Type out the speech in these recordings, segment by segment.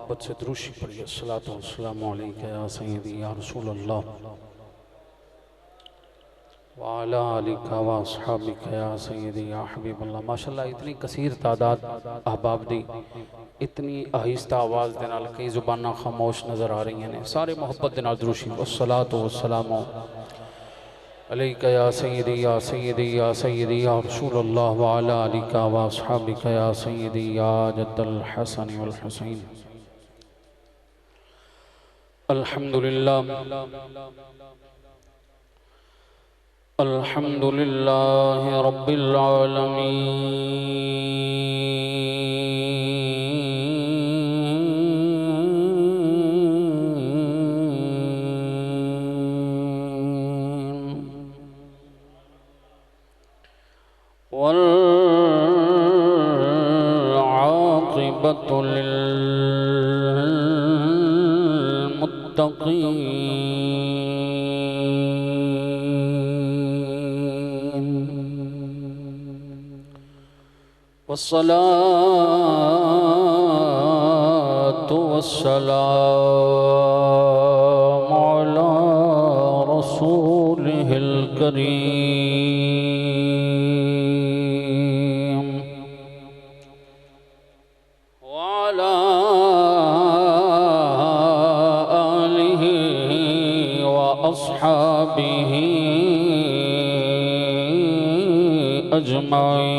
मोहब्बत से दुरूशी पढ़िए। अस्सलातु वस्सलामु अलैका या सय्यदी या रसूल अल्लाह व अला आलिका व अस्हाबिका या सय्यदी या हबीब अल्लाह। माशाअल्लाह इतनी कसीर तादाद अहबाब दी इतनी आहिस्ता आवाज़ दे नाल कई ज़ुबानां खामोश नज़र आ रही हैं। सारे मोहब्बत दे नाल दुरूशी। अस्सलातु वस्सलामु अलैका या सय्यदी या सय्यदी या सय्यदी या रसूल अल्लाह व अला आलिका व अस्हाबिका या सय्यदी या जद्दल हसन वल हुसैन। अल्हम्दुलिल्लाह अल्हम्दुलिल्लाहि रब्बिल आलमीन वल आक़िबतु लिल मुत्तक़ीन वस्सलातु वस्सलामु अला रसूलिहिल करीम व अला आलिहि व अस्हाबिहि अजमाइन।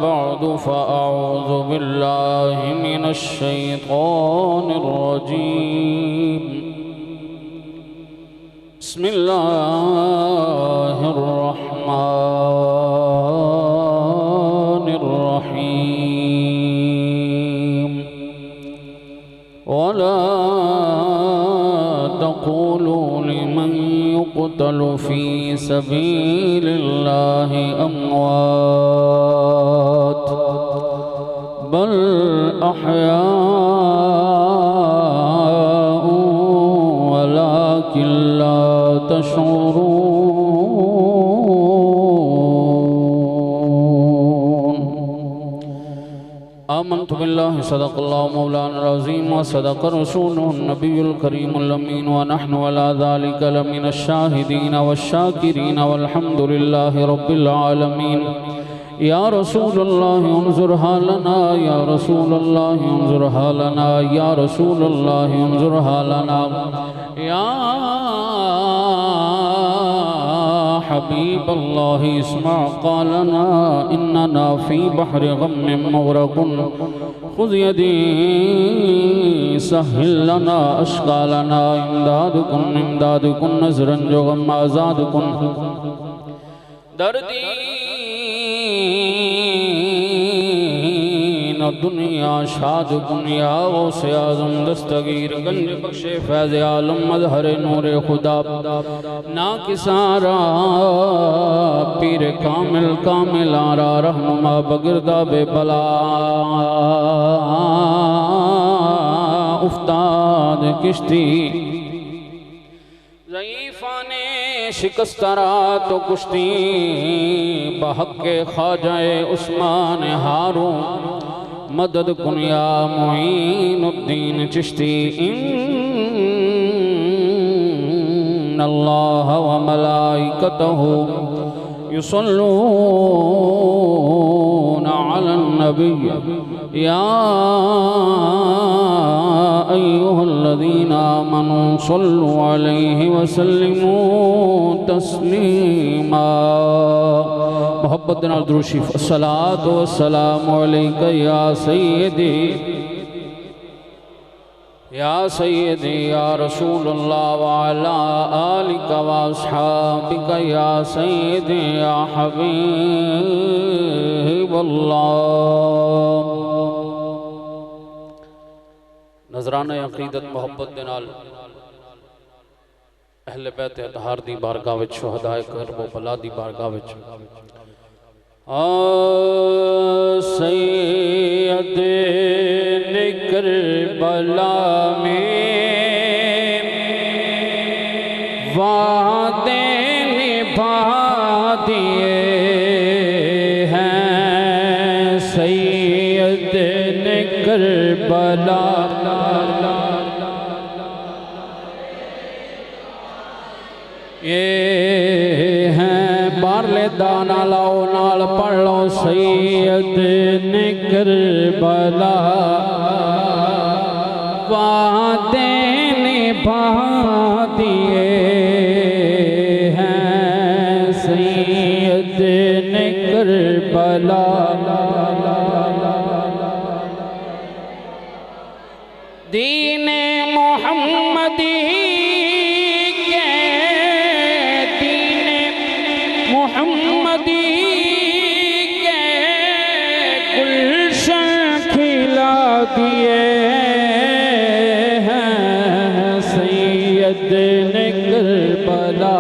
बादु फ़अऊज़ु बिल्लाहि मिनश शैतानिर रजीम। बिस्मिल्लाहिर रहमानिर रहीम। वला तक़ूलू लिमन युक़तलु फ़ी सबीलिल्लाहि अम्वात बल अहयाउ वलाकिन ला तशऊरून। आमन्तु बिल्लाहि सदक़ल्लाहु मौलाना अज़ीम व सदक़ रसूलुहुन नबियुल करीमुल अमीन व नहनु अला ज़ालिका लमिनश शाहिदीन वश्शाकिरीन वल्हम्दुलिल्लाहि रब्बिल आलमीन। या रसूलल्लाह उन्ज़ुर हालना या रसूलल्लाह उन्ज़ुर हालना या रसूलल्लाह उन्ज़ुर हालना या हबीबल्लाह इस्मा क़ालना इन्नना फ़ी बहरि ग़म्मिन मुग़रक़ुन ख़ुज़ यदी सहिल लना अश्क़ालना इमदादुकुन इमदादुकुन नज़रन जो ग़म आज़ादुकुन दर्दी दुनिया शाद कुनिया गौसे आज़म दस्तगीर गंज बख्शे फैज़ आलम मज़हर नूरे खुदा ना किसारा पीर कामिल कामिल आरा रहनुमा बगिरदा बेबला उस्ताद किश्ती ज़ईफ़ाने शिकस्तरा तो कुश्ती बहक़्क़े ख्वाजाए उस्मान हारून मदद कुनिया मुईनुद्दीन चिश्ती। इन्नल्लाह व मलाइकतहु युसल्लूना अलन नबी या अय्युहल्लज़ीना आमनू सल्लु अलैहि व सल्लिमू तस्लीमा। मोहब्बत नाल दुरूद शरीफ। अस्सलातु वस्सलामु अलैका या सय्यदी या रसूलल्लाह व अला आलिका व अस्हाबिका या सय्यदी या हबीबल्लाह। नजराना अक़ीदत मोहब्बत दे नाल अहले बैत अतहार दी बारगाह विच शुहदाए करब व बला दी बारगाह विच सैयद करबला में वादे निभा दिए हैं सैयद ने करबला। ये हैं बारले दाना लाओ नाल पढ़ लो सैयद ने करबला वादे निभा दिए हैं सैयद ने करबला। दीने मोहम्मदी मोहम्मदी के गुलशन खिला दिए हैं सैयद ने करबला।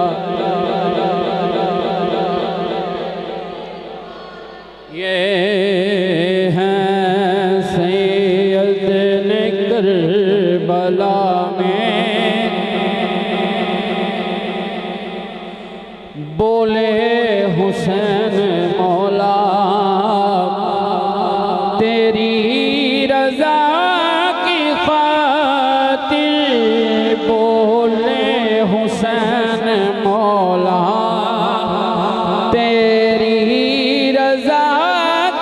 ये हैं सैयद ने करबला में बोले हुसैन मौला तेरी रजा की खातिर। बोले हुसैन मौला तेरी रजा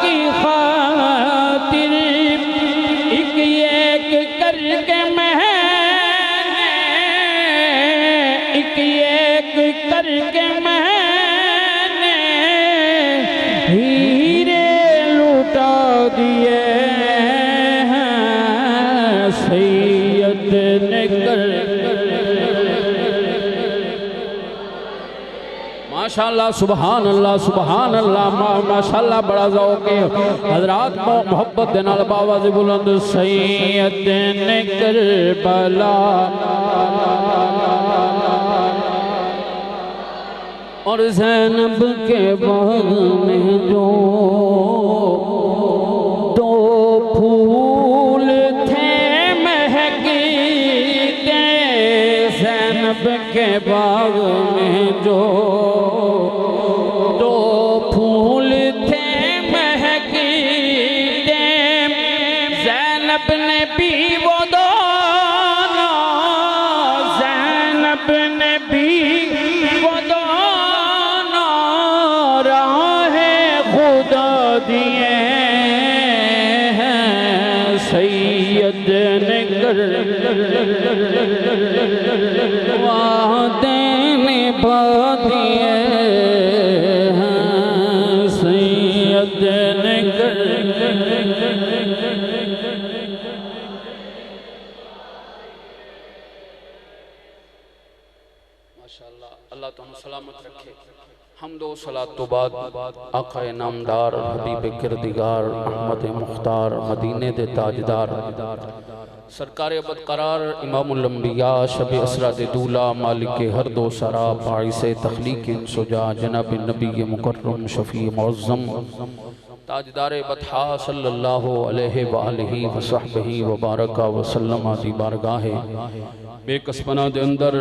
की खातिर। एक एक करके मैंने एक एक करके हीरे लुटा दिए हैं सैयद ने कर। माशाअल्लाह सुभान अल्लाह माशाअल्लाह बड़ा ज़ौक़ है हज़रात। मोहब्बत दे नाल बाबा जी बुलंद सैयद ने करबला। और ज़ैनब के बाग में जो दो फूल थे महकीते। ज़ैनब के बाग में जो दो फूल थे महकीते। ज़ैनब ने भी वो दोनों ज़ैनब ने भी वो दिए हैं सैयद ने कर वादे निभा दिए हैं सैयद ने कर। माशाअल्लाह अल्लाह तुम सलामत रखे। हमदो सलात तो बाद आका नामदार हबीब किरदिगार अहमद मुख्तार मदीने दे ताजदार सरकार बदकरार इमामुल अंबिया शब असरा दे दूला मालिक हर दो सरा बाइस तखलीक सुजा जनाब नबी मुकर्रम शफी मुअज़्ज़म ताजदार बतहा सल्लल्लाहु अलैहि वआलिहि वसहबिहि व बारका वसल्लम दी बारगाह बेकसपना दे अंदर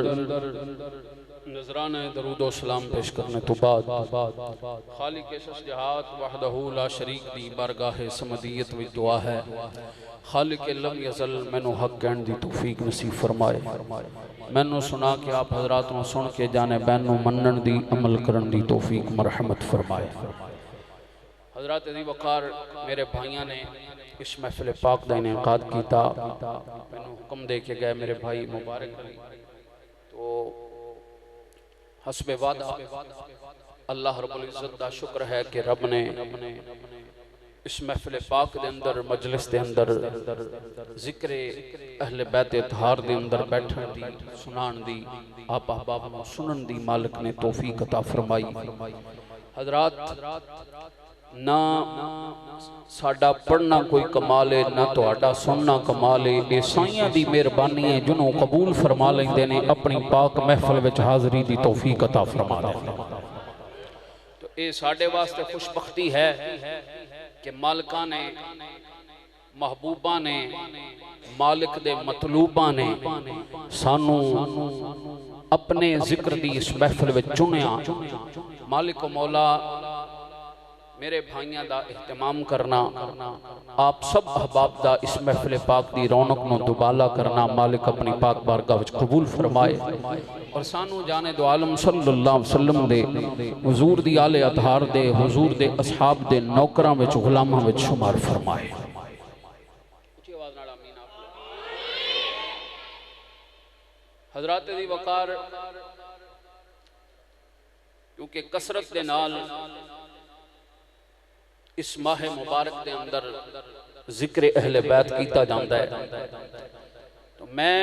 नजराना दरूदो सलाम पेश करने तो बाद खालिक सजहात वहदहू ला शरीक दी बारगाह समदियत विच दुआ है खालिक लम यज़ल मैनू हक कहण दी तौफीक नसीब फरमाए। मैनू सुना के आप हजरात नूं सुन के जाने बैन नूं मनण दी अमल करन दी तौफीक मरहमत फरमाए। हजरात अज़ीज़ वक़ार मेरे भाइयों ने इस महफिल पाक दा इनेकाद कीता। मैनू हुक्म दे के गए मेरे भाई मुबारक अली तो हस्बे वादा अल्लाह रब्बुल इज़्ज़त दा शुक्र है कि रब ने इस महफिल पाक दे अंदर मजलिस दे अंदर जिक्र अहले बैत इत्हार दे अंदर बैठण दी सुनाण दी आप अहबाब नूं सुनन दी मालिक ने तौफीक अता फरमाई। हजरात ना साडा पढ़ना कोई कमाल है ना तुहाडा सुनना कमाल है। ये साइयां दी मेहरबानी है जिन्हों कबूल फरमा लेंदे ने अपनी पाक महफिल विच हाज़री दी तौफीक अता फरमा देंदे। तो ये साडे वास्ते खुशबख्ती है कि मालिका ने महबूबा ने मालिक दे मतलूबा ने सानू अपने जिक्र दी इस महफिल में चुनिया। मालिक मौला मेरे भाइयों का एहतमाम करना, आप सब अहबाब का इस महफिल पाक की रौनक को दुबाला करना मालिक अपनी पाक बारगाह विच कबूल फरमाए और सानू जाने दो आलम सल्लल्लाहु अलैहि वसल्लम दे हुजूर दी आले अतहार दे हुजूर दे असहाब दे नौकरां विच गुलामां विच शुमार फरमाए। हजरात दी वकार, क्योंकि कसरत के नाल इस माह मुबारक के अंदर जिक्र अहले बैत किया जाता है, तो मैं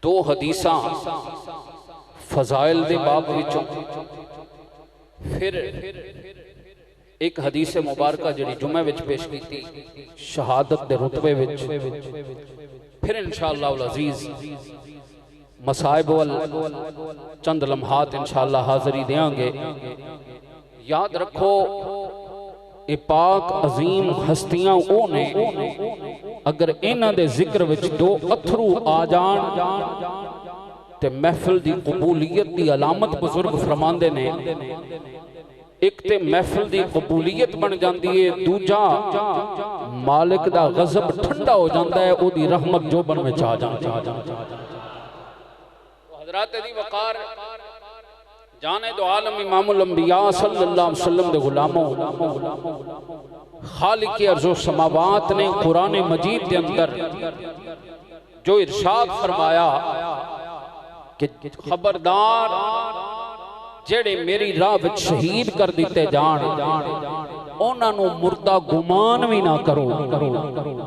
दो हदीसां फजाइल दे बाब विचों, फिर एक हदीस मुबारक जिहड़ी जुमे विच पेश की शहादत दे रुतबे विच, फिर इंशाअल्लाह अल अजीज मसाइब वल चंद लम्हात इंशाअल्लाह हाज़री देंगे। याद रखो ये पाक अजीम हस्तियां वो ने, अगर इन्हां दे जिक्र विच दो अथरू आ जान ते महफिल दी कबूलियत दी अलामत बुजुर्ग फरमांदे ने। एक ते महफिल दी कबूलियत बन जाती है, दूजा मालिक दा गज़ब ठंडा हो जाता है, ओदी रहमत जो बन विच आ जाती है। हज़रात दी वकार जाने दो आलम इमामुल अंबिया सल्लल्लाहु अलैहि वसल्लम दे गुलामों, खालिक अर्ज़ो समावात ने कुरान मजीद के अंदर जो इरशाद फरमाया कि खबरदार जेड़े मेरी राह विच शहीद कर दिते जान, उन्हां नूं मुर्दा गुमान भी ना करो,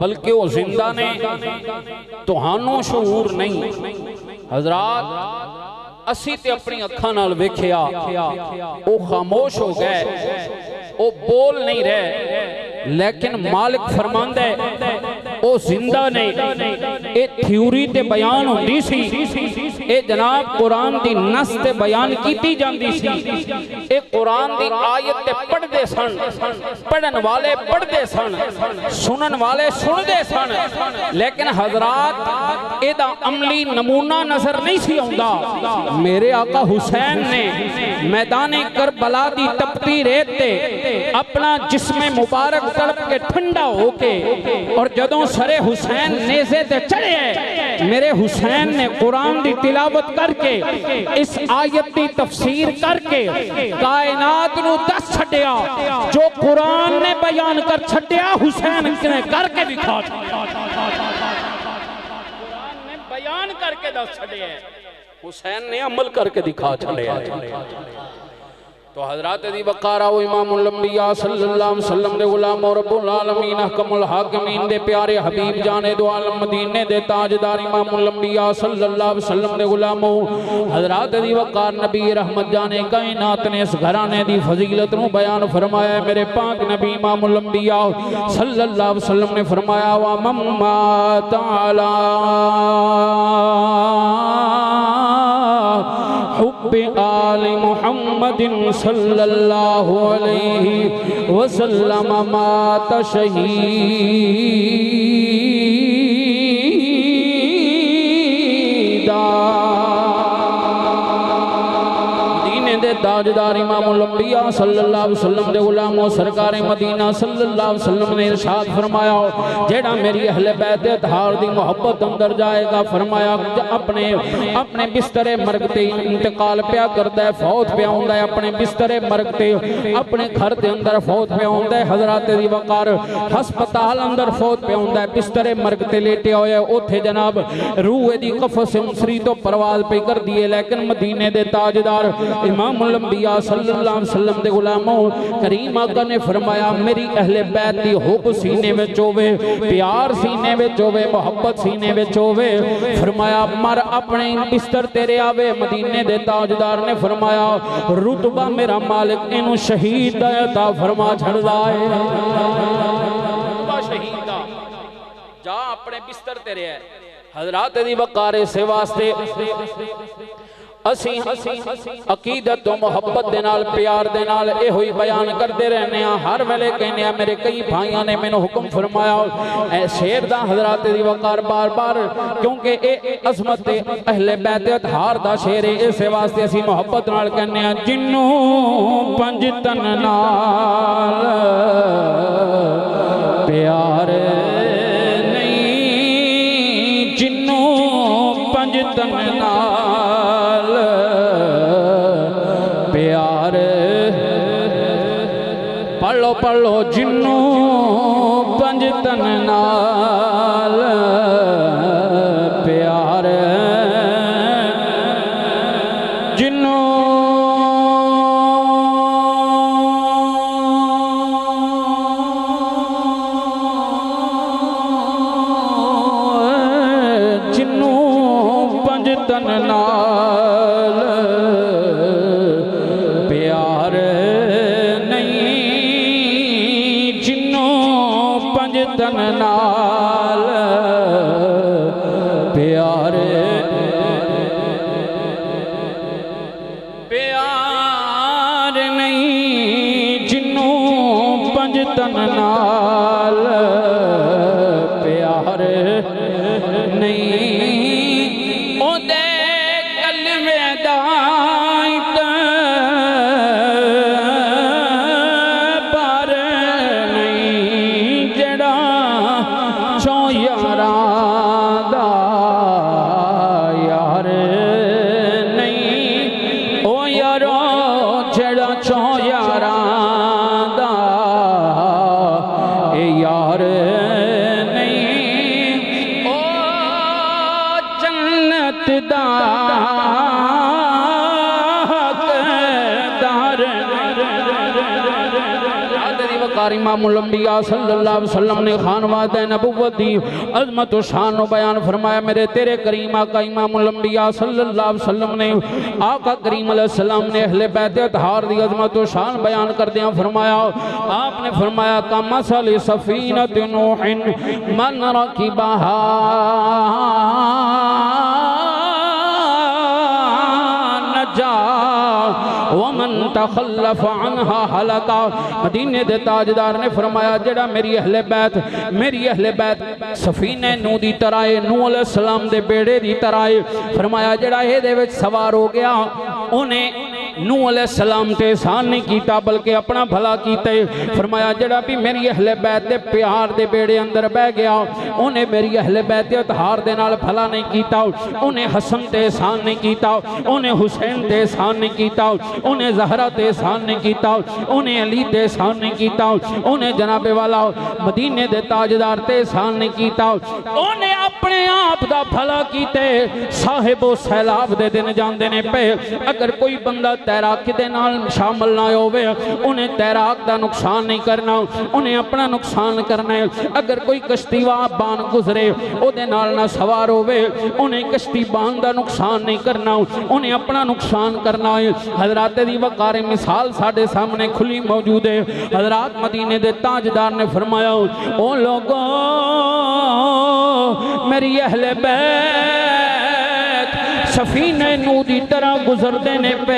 बल्कि वो जिंदा ने, तुहानू शऊर नहीं। हजरात असी ते अपनी अखां नाल वेखिया, वो खामोश हो गए, वो बोल नहीं रहे, लेकिन मालिक फरमांदा है वो जिंदा नहीं। ये थ्योरी ते बयान होंदी सी, ये जनाब कुरान दी नस ते बयान कीती जांदी सी। ये कुरान दी आयत ते पढ़दे सन, पढ़न वाले पढ़दे सन, सुनन वाले सुनदे सन, लेकिन हजरात एदा अमली नमूना नजर नहीं सी आउंदा। मेरे आका हुसैन ने मैदान करबला दी तपती रेत ते अपना जिस्म मुबारक तड़प के ठंडा होके, और जदों सरे हुसैन नेज़े ते चढ़े, मेरे हुसैन ने कुरान दी तिलावत करके इस आयत दी तफसीर करके कायनात नू दस छड्या, जो कुरान ने बयान कर छड्या हुसैन ने करके दिखा, कुरान ने बयान करके दस छड्या, हुसैन ने अमल करके दिखा छड्या। तो हजरात दी वकारा वो इमामुल अंबिया सल्लल्लाहु अलैहि वसल्लम दे गुलाम और रब्बुल आलमीन हकमुल हाकिमीन दे प्यारे हबीब जाने दो आलम मदीने दे ताजदार इमामुल अंबिया सल्लल्लाहु अलैहि वसल्लम दे गुलामो, हजरात दी वकार नबी रहमत जाने कायनात ने इस घराने दी फजीलत नु बयान फरमाया। मेरे पाक नबी इमामुल अंबिया सल्लल्लाहु अलैहि वसल्लम ने फरमाया वा मम्मा ताला हुब्बे आले मुहम्मदिन सल्लल्लाहु अलैहि वसल्लम माता शहीदा। मदीने दे ताजदार इमामुल अंबिया सल्लल्लाहु अलैहि वसल्लम दे गुलामों सरकार मदीना सल्लल्लाहु अलैहि वसल्लम ने इरशाद फरमाया, जेड़ा मेरी अहले बैत अतहार दी मोहब्बत अंदर जाएगा, फरमाया अपने अपने बिस्तरे मर्ग ते इंतकाल पिया करता है, फौत पिया होंदा है, अपने बिस्तरे मर्ग ते अपने घर के अंदर फौत पिया होंदा है। हजरात दी वकार हस्पताल अंदर फौत पिया होंदा है, बिस्तरे मर्ग ते लेटे होया, ओथे जनाब रूह दी कफस उमसरी तो परवाज पे कर दिए, लेकिन मदीने दे ताजदार इमामुल अंबिया सल्लल्लाहु अलैहि वसल्लम दे गुलामों करीम आका ने फरमाया मेरी अहले बैत दी हुब सीने विच होवे, प्यार सीने विच होवे, मोहब्बत सीने विच होवे, फरमाया मर अपने बिस्तर तेरे आवे। मदीने दे ताजदार ने फरमाया रुतबा मेरा मालिक इनू शहीद दा अता फरमा छड़दा है, रुतबा शहीद दा जा अपने बिस्तर तेरे है। हजरात दी वकारे से वास्ते असी अकीदत तो मुहब्बत दे नाल प्यार दे नाल इहो ही बयान करते रहने हैं। हर वेले कहने मेरे कई भाइयों ने मैनू हुक्म फरमाया ऐ शेर दा हज़रात दी वकार बार बार, क्योंकि ए अज़मत अहले बैत अतहार दा शेर है। इस वास्ते असी मुहब्बत नाल कहने हैं जिन्नू पंज तन नाल प्यार नहीं, जिन्नू पंज तन नाल प्यार, पढ़ लो जिन्नू पंज तन नाल प्यार, जिन्नू जिन्नू पंज तन नाल प्यार नहीं, जिन्नू पंज तन नाल प्यार, प्यार नहीं, जिन्नू पंज तन नाल प्यार नहीं, ओदे कलमे दा पर नहीं, जड़ा चौ यारां दा यार नहीं, ओ यारो जड़ा चौ यारां दा ए यार नहीं, ओ जन्नत दा इमामुल अंबिया सल्लल्लाहु अलैहि वसल्लम ने खानवाद नबुव्वत दी अज़मत और शान नु बयान फरमाया। मेरे तेरे करीम आका इमामुल अंबिया सल्लल्लाहु अलैहि वसल्लम ने आका करीम अलैहि सलाम ने अहले बैत अतहार दी अज़मत और शान बयान करदियां फरमाया, आपने फरमाया कमसल सफीनत नूहिन मन रकिबहा नजा वमन तखल्लफ अन्हा हलका। मदीने दे ताजदार ने फरमाया जेड़ा मेरी अहले बैत सफीने नू दी तरह है, नूह अलैहिस्सलाम दे बेड़े दी तरह है। फरमाया जेड़ा इहदे विच सवार हो गया उन्हें नूह अलैहिस्सलाम ते एहसान नहीं कीता बल्कि अपना भला कीता। फरमाया जेड़ा भी मेरी अहले बैत दे प्यार दे बेड़े अंदर बह गया उन्हें मेरी अहले बैत अतहार दे नाल भला नहीं कीता, उन्हें हसन ते एहसान नहीं कीता, उन्हें हुसैन ते एहसान नहीं कीता, उन्हें ज़हरा ते एहसान नहीं कीता, उन्हें अली ते एहसान नहीं कीता, उन्हें जनाबे वाला मदीने दे ताजदार ते एहसान नहीं कीता, उन्हें अपने आप दा भला कीते। साहिबो सैलाब दे दिन जांदे ने पे, अगर कोई बंदा तैराकी दे नाल शामिल ना होवे उन्हें तैराक दा नुकसान नहीं करना, उन्हें अपना नुकसान करना है। अगर कोई कश्तीवार बान गुजरे ओदे नाल ना सवार होवे उन्हें कश्ती बान दा नुकसान नहीं करना, उन्हें अपना नुकसान करना है। हजरात दी वकार मिसाल साढ़े सामने खुली मौजूद है। हजरात मदीने दे ताजदार ने फरमाया ओ लोगों मेरी अहले बैत सफीने नू दी तरह गुजरते ने पे।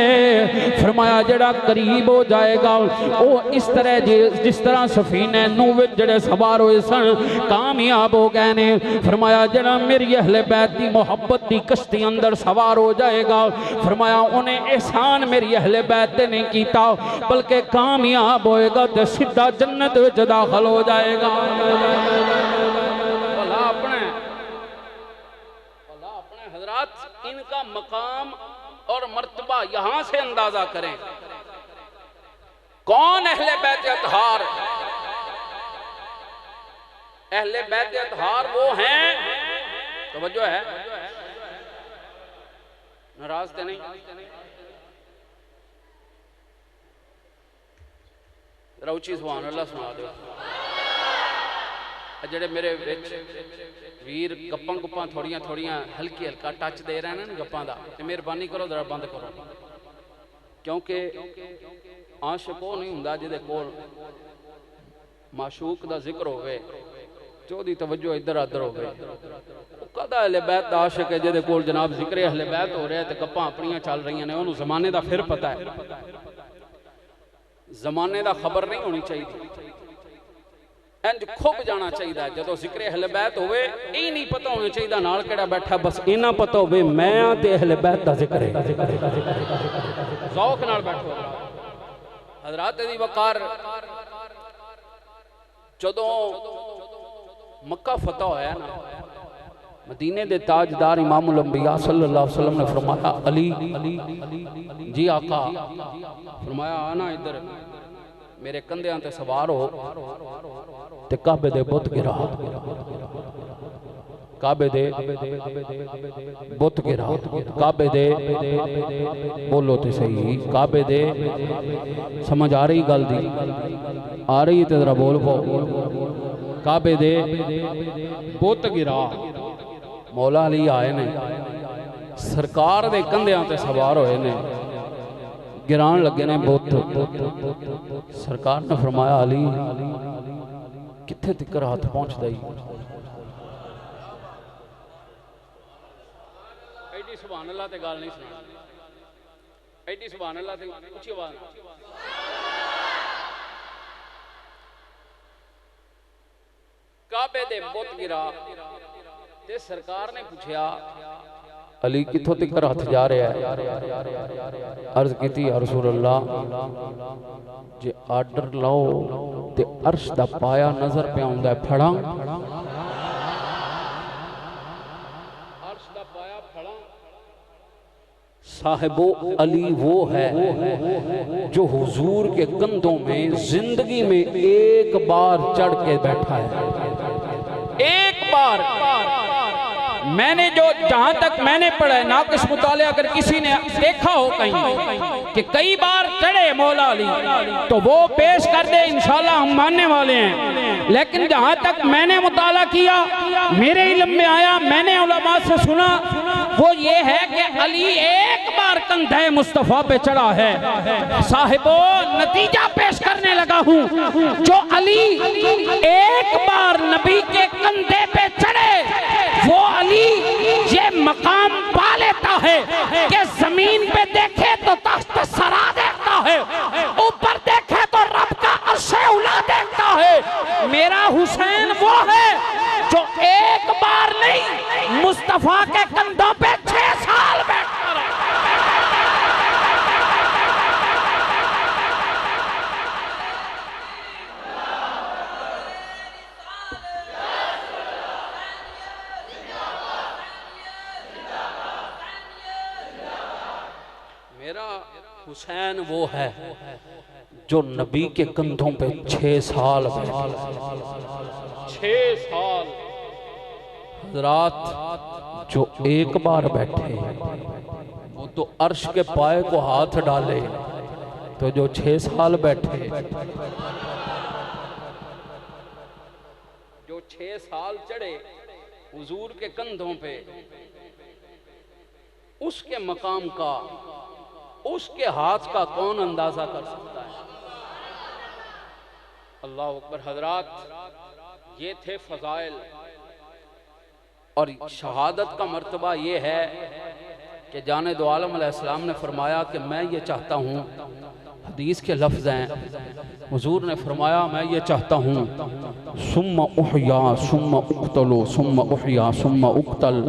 फरमाया जड़ा करीब हो जाएगा वो इस तरह जिस तरह सफीने नू विच जड़े सवार होए सन कामयाब हो गए ने। फरमाया जड़ा मेरी अहले बैत दी मोहब्बत दी कश्ती अंदर सवार हो जाएगा, फरमाया उन्हें एहसान मेरी अहले बैत ने नहीं कीता बल्कि कामयाब होएगा तो सीधा जन्नत विच दाखिल हो जाएगा। इनका मकाम और मर्तबा यहां से अंदाजा करें। कौन अहले बैत अतहार? अहले बैत अतहार वो हैं, तवज्जो है, नाराज तो नहीं, रौची सुभान अल्लाह सुना दो। जेड़े मेरे वीर गप्पां गुप्पां थोड़ियां थोड़ियां हल्की हल्का टच दे रहे हैं गप्पां दा, मेहरबानी करो जरा बंद करो, क्योंकि आशिक वो नहीं हुंदा जिहदे कोल माशूक दा जिक्र होवे चौधी तवज्जो इधर अदर हो गई। कदा अहले बैत दा आशिक है जिहदे कोल जनाब जिक्र अहले बैत हो रहा है तो गप्पां अपनियां चल रही ने, उन्होंने जमाने का फिर पता है, जमाने का खबर नहीं होनी चाहिए, इंज खुब जाना चाहिए। जो जिक्र अहले बैत होवे यही नहीं पता होना चाहिए नाल केड़ा बैठा, बस इना पता होवे मैं ते अहले बैत दा जिक्र है, ज़ौक नाल बैठो। हज़रात दी वकार जदों मक्का फतह होया ना, मदीने दे ताजदार इमामुल अंबिया सल्लल्लाहु अलैहि वसल्लम ने फरमाया अली जी आका, फरमाया आना इधर मेरे कंधे ते सवार हो ते काबे दे बुत गिरा, काबे दे बुत गिरा, काबे दे बोलो तो सही, काबे दे समझ आ रही गल दी, आ रही है तो जरा बोल पो, काबे दे बुत गिरा। मौला अली आए ने सरकार दे कंधे ते सवार होए ने, गिरान लगे ने बुत। सरकार ने फरमाया अली किथे तिकर हाथ पहुंचदा ही, एडी सुभान अल्लाह ते गल नहीं सुना, एडी सुभान अल्लाह ते उच्ची आवाज काबे दे बुत गिरा ते सरकार ने पूछया अली किथों तिकर हाथ जा रहा है। अर्ज की या रसूल अल्लाह जे आर्डर लाओ ते अर्श दा पाया नजर पे आउंदा है, फड़ा अर्श दा पाया फड़ा। साहिबो अली वो है जो हुजूर के कंधों में जिंदगी में एक बार चढ़ के बैठा है, एक बार। मैंने जो जहां तक मैंने पढ़ा है नाक़िस मुताले, अगर किसी ने देखा हो कहीं कि कई बार चढ़े मौला अली तो वो पेश कर दे, इंशाल्लाह हम मानने वाले हैं। लेकिन जहां तक मैंने मुताला किया, मेरे इल्म में आया, मैंने उलमा से सुना, वो ये है कि अली एक बार कंधे मुस्तफ़ा पे चढ़ा है। साहिबो नतीजा पेश करने लगा हूं, जो अली एक बार नबी के कंधे पे चढ़े वो अली ये मकाम पा लेता है कि जमीन पे देखे तो तख्त सरा देखता है, ऊपर देखे तो रब का अर्शे उला देखता है। मेरा हुसैन वो है जो एक बार नहीं मुस्तफा के कंधों पे 6 साल बैठा रहा। मेरा हुसैन वो है जो नबी के कंधों पे 6 साल बैठा, 6 साल। हजरात जो एक बार बैठे वो तो अर्श के पाए को हाथ डाले, तो जो 6 साल बैठे, जो 6 साल चढ़े हुजूर के कंधों पे, उसके मकाम का, उसके हाथ का कौन अंदाजा कर सकता है। अल्लाह अकबर। हजरात ये थे फजाइल, और शहादत का मर्तबा ये है कि जाने दो आलम अलैहिस्सलाम ने फरमाया कि मैं ये चाहता हूँ, हदीस के लफ्ज़ हैं, हुजूर ने फरमाया मैं ये चाहता हूँ सुम्मा उहया सुम्मा उक्तलो सुम्मा उहया सुम्मा उक्तल।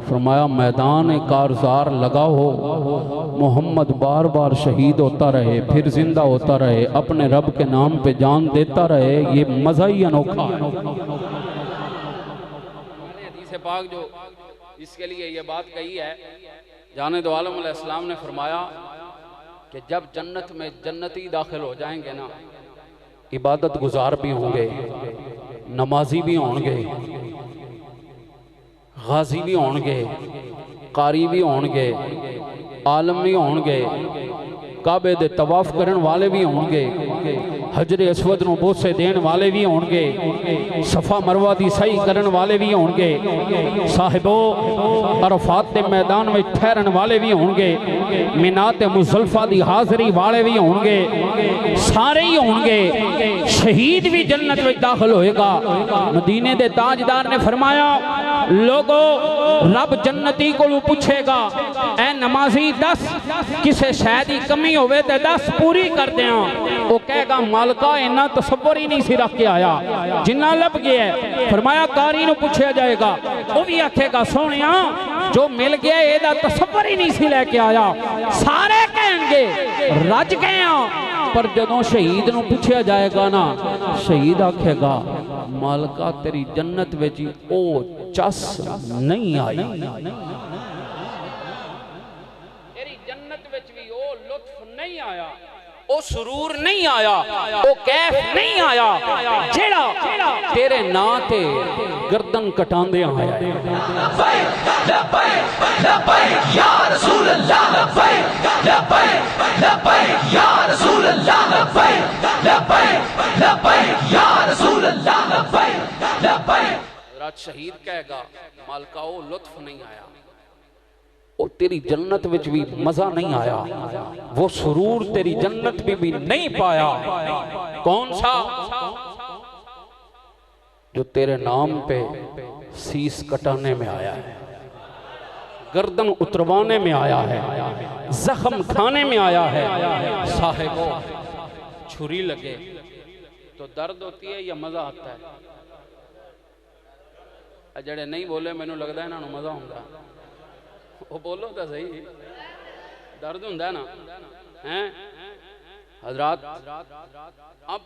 फरमाया मैदान कारज़ार लगा हो, मोहम्मद बार बार शहीद होता रहे, फिर जिंदा होता रहे, अपने रब के नाम पे जान देता रहे, ये मज़ा ही अनोखा है। हदीस पाक जो इसके लिए ये बात कही है, जाने दो आलम अलैहिस्सलाम ने फरमाया कि जब जन्नत में जन्नती दाखिल हो जाएंगे ना, इबादत गुजार भी होंगे, नमाजी भी होंगे, गाजी भी होंगे, कारी भी होंगे, आलम भी होंगे, काबे दे तवाफ करन वाले भी होंगे, हजरे असवद नूं बोसे देने वाले भी होंगे, सफा मरवा दी सही करन वाले भी होंगे, साहिबो अरफात के मैदान में ठहरन वाले भी होंगे, मिना ते मुज़ल्फा दी हाज़री वाले भी होंगे, सारे ही होंगे। शहीद भी जन्नत में दाखिल होएगा। मदीने दे ताजदार ने फरमाया, लोगो रब जन्नती को पूछेगा, ऐ नमाजी दस किसे शै दी कमी होवे ते दस पूरी कर दियां। वो कहेगा मालका इन्ना तसव्वुर ही नहीं सी रख के आया जिन्ना लब गया है। फरमाया कारी नूं पूछा जाएगा, वो भी आखेगा सोहणिया जो मिल गया एदा तसव्वुर ही नहीं सी लेके आया। सारे कहेंगे रज गए पर जदों शहीद नूं पूछा जाएगा ना, शहीद आखेगा मालका तेरी जन्नत विच ओ चस नहीं आई, तेरी जन्नत विच भी ओ लुत्फ नहीं आया, ओ सुरूर नहीं आया, ओ कैफ नहीं आया जेड़ा तेरे नां ते गर्दन कटांदे आया। लब्बैक लब्बैक लब्बैक या रसूल अल्लाह, लब्बैक लब्बैक लब्बैक या रसूल अल्लाह, लब्बैक लब्बैक लब्बैक या रसूल अल्लाह, लब्बैक लब्बैक। रात शहीद कहेगा मालका ओ लुत्फ नहीं आया, ओ तेरी जन्नत विच भी मजा नहीं आया, वो सुरूर तेरी जन्नत में भी नहीं पाया। कौन सा? जो तेरे नाम पे शीस कटाने में आया है, गर्दन उतरवाने में आया है, जख्म खाने में आया है। साहिबो छुरी लगे तो दर्द होती है या मजा आता है? जड़े नहीं बोले मैनू लगता है इन्होंने मजा होंगे, वो बोलो तो सही, दर्द होंगे ना हैं हजरात। अब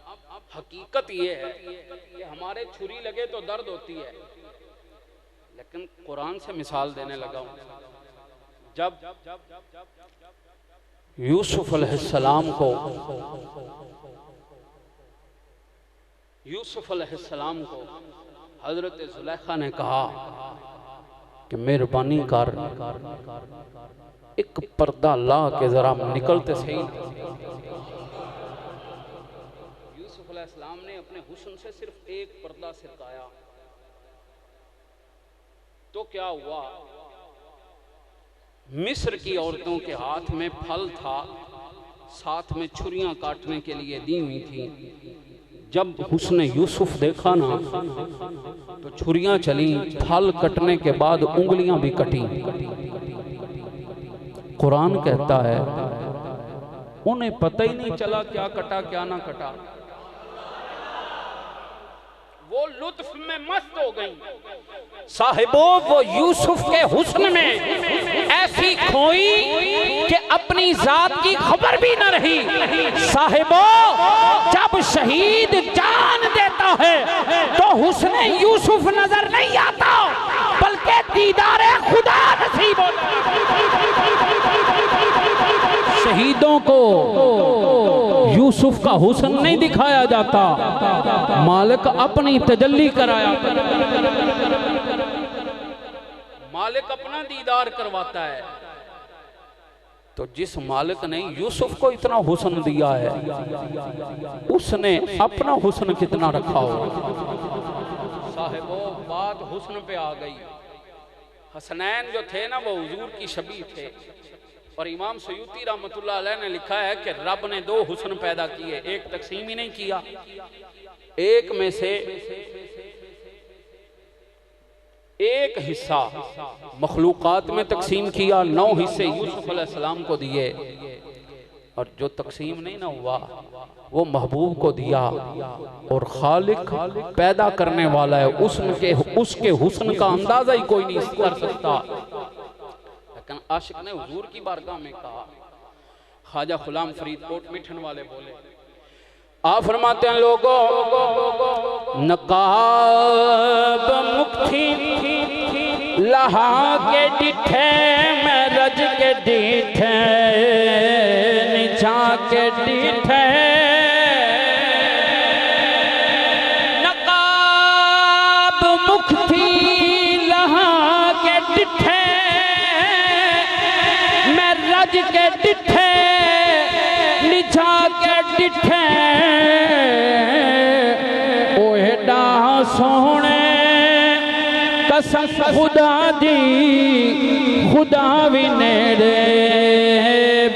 हकीकत ये है कि हमारे छुरी लगे तो दर्द होती है, लेकिन कुरान से मिसाल देने लगा हूं। जब यूसुफ अलैहिस्सलाम को हजरत जुलेखा ने कहा कि मेहरबानी कर एक पर्दा ला के जरा निकलते सही। यूसुफ अलैहिस्सलाम ने अपने हुस्न से सिर्फ एक पर्दा सिरकाया तो क्या हुआ, मिस्र की औरतों के हाथ में फल था, साथ में छुरियां काटने के लिए दी हुई थी। जब उसने यूसुफ देखा ना तो छुरियां चली, फल कटने के बाद उंगलियां भी कटी। कुरान कहता है उन्हें पता ही नहीं चला क्या कटा क्या ना कटा, वो लुत्फ में मस्त हो गई। साहिबो वो यूसुफ के हुस्न में ऐसी खोई कि अपनी जात की खबर भी न रही। साहिबो जब शहीद जान देता है तो हुस्न यूसुफ नजर नहीं आता, बल्कि दीदारे खुदा नसीब होता है। शहीदों को यूसुफ का हुस्न नहीं दिखाया जाता, मालिक अपनी तजल्ली कराया, मालिक अपना दीदार करवाता है। तो जिस मालिक ने यूसुफ को इतना हुस्न दिया है, उसने अपना हुस्न कितना रखा हो। साहिबो बात हुस्न पे आ गई। हसनैन जो थे ना वो हुजूर की शबीह थे, और इमाम सयूती रहमतुल्लाह अलैह ने लिखा है कि रब ने दो हुस्न पैदा किए, एक तकसीम ही नहीं किया। एक में से एक हिस्सा मखलूकात में तकसीम किया, 9 हिस्से यूसुफ अलैहिस्सलाम को दिए, और जो तकसीम नहीं ना हुआ वो महबूब को दिया। और खालिक पैदा करने वाला है, उसके हुस्न का अंदाजा ही कोई नहीं कर सकता। लेकिन आशिक ने हुजूर की बारगाह में कहा, ख्वाजा गुलाम फरीद कोट मिठन वाले बोले, आप फरमाते हैं लोगों नकाब मुक्ति लहा के डिठे में रज के डिठे निछा के डिठे, नकाब मुक्ति लहा के डिठे में रज के डिठे डिठे ओ एडा सोहने कसम खुदा दी खुदा भी नेड़े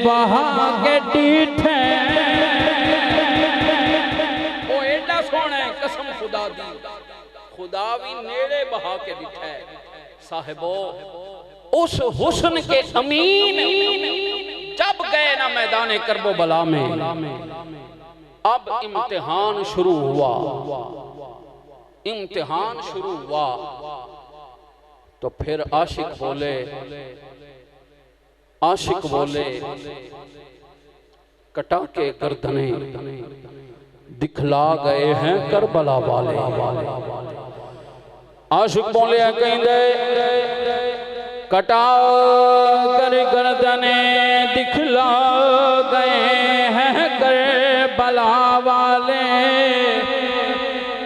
बहा के डिठे ओ एडा सोहना है कसम खुदा दी खुदा भी नेड़े बहा के डिठे। साहिबो उस हुस्न के अमीन जब गए ना मैदान करबो बला में अब इम्तिहान शुरू हुआ। इम्तिहान शुरू हुआ तो फिर आशिक बोले कटा के गर्दने दिखला गए हैं करबला वाले। आशिक बोले कहंदे कटा कर गर्दने दिखला गए हैं करबला वाले।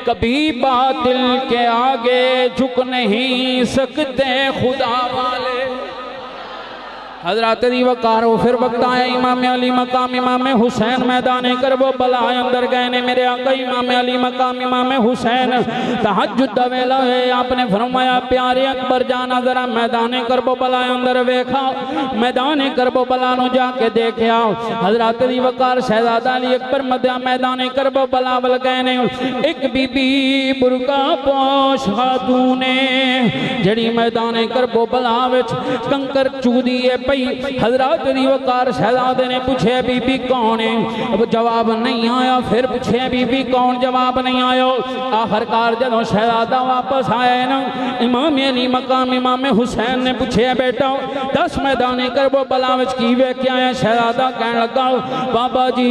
कभी बातिल के आगे झुक नहीं सकते खुदा वाले। हजरात दी वकार हो फिर वक्त आया इमाम अली मकाम इमाम हुसैन मैदान करबो बला अंदर गए ने मेरे आका इमाम अली मकाम इमाम हुसैन तहज्जुद दा वेला है। आपने फरमाया प्यारे अकबर जाना जरा मैदान करबो बला अंदर वेखा। मैदान करबो बला नु जाके देखया हजरात दी वकार शहजादा अली अकबर मध्या मैदान करबो बला वल गए ने। एक बीबी बुरका पोश खातून जड़ी मैदान करबो बला विच कंकर चूदी है पई। हजरत दी वकार शहजादे ने पूछे बीबी कौन है, अब जवाब नहीं आया। फिर पूछे बीबी कौन, जवाब नहीं आया। आखिरकार जदों शहजादा वापस आया ना इमाम अली मकाम इमाम हुसैन ने पूछे बेटा 10 मैदान करबो बला विच की वेख्या है। शहजादा कहन लगा बाबा जी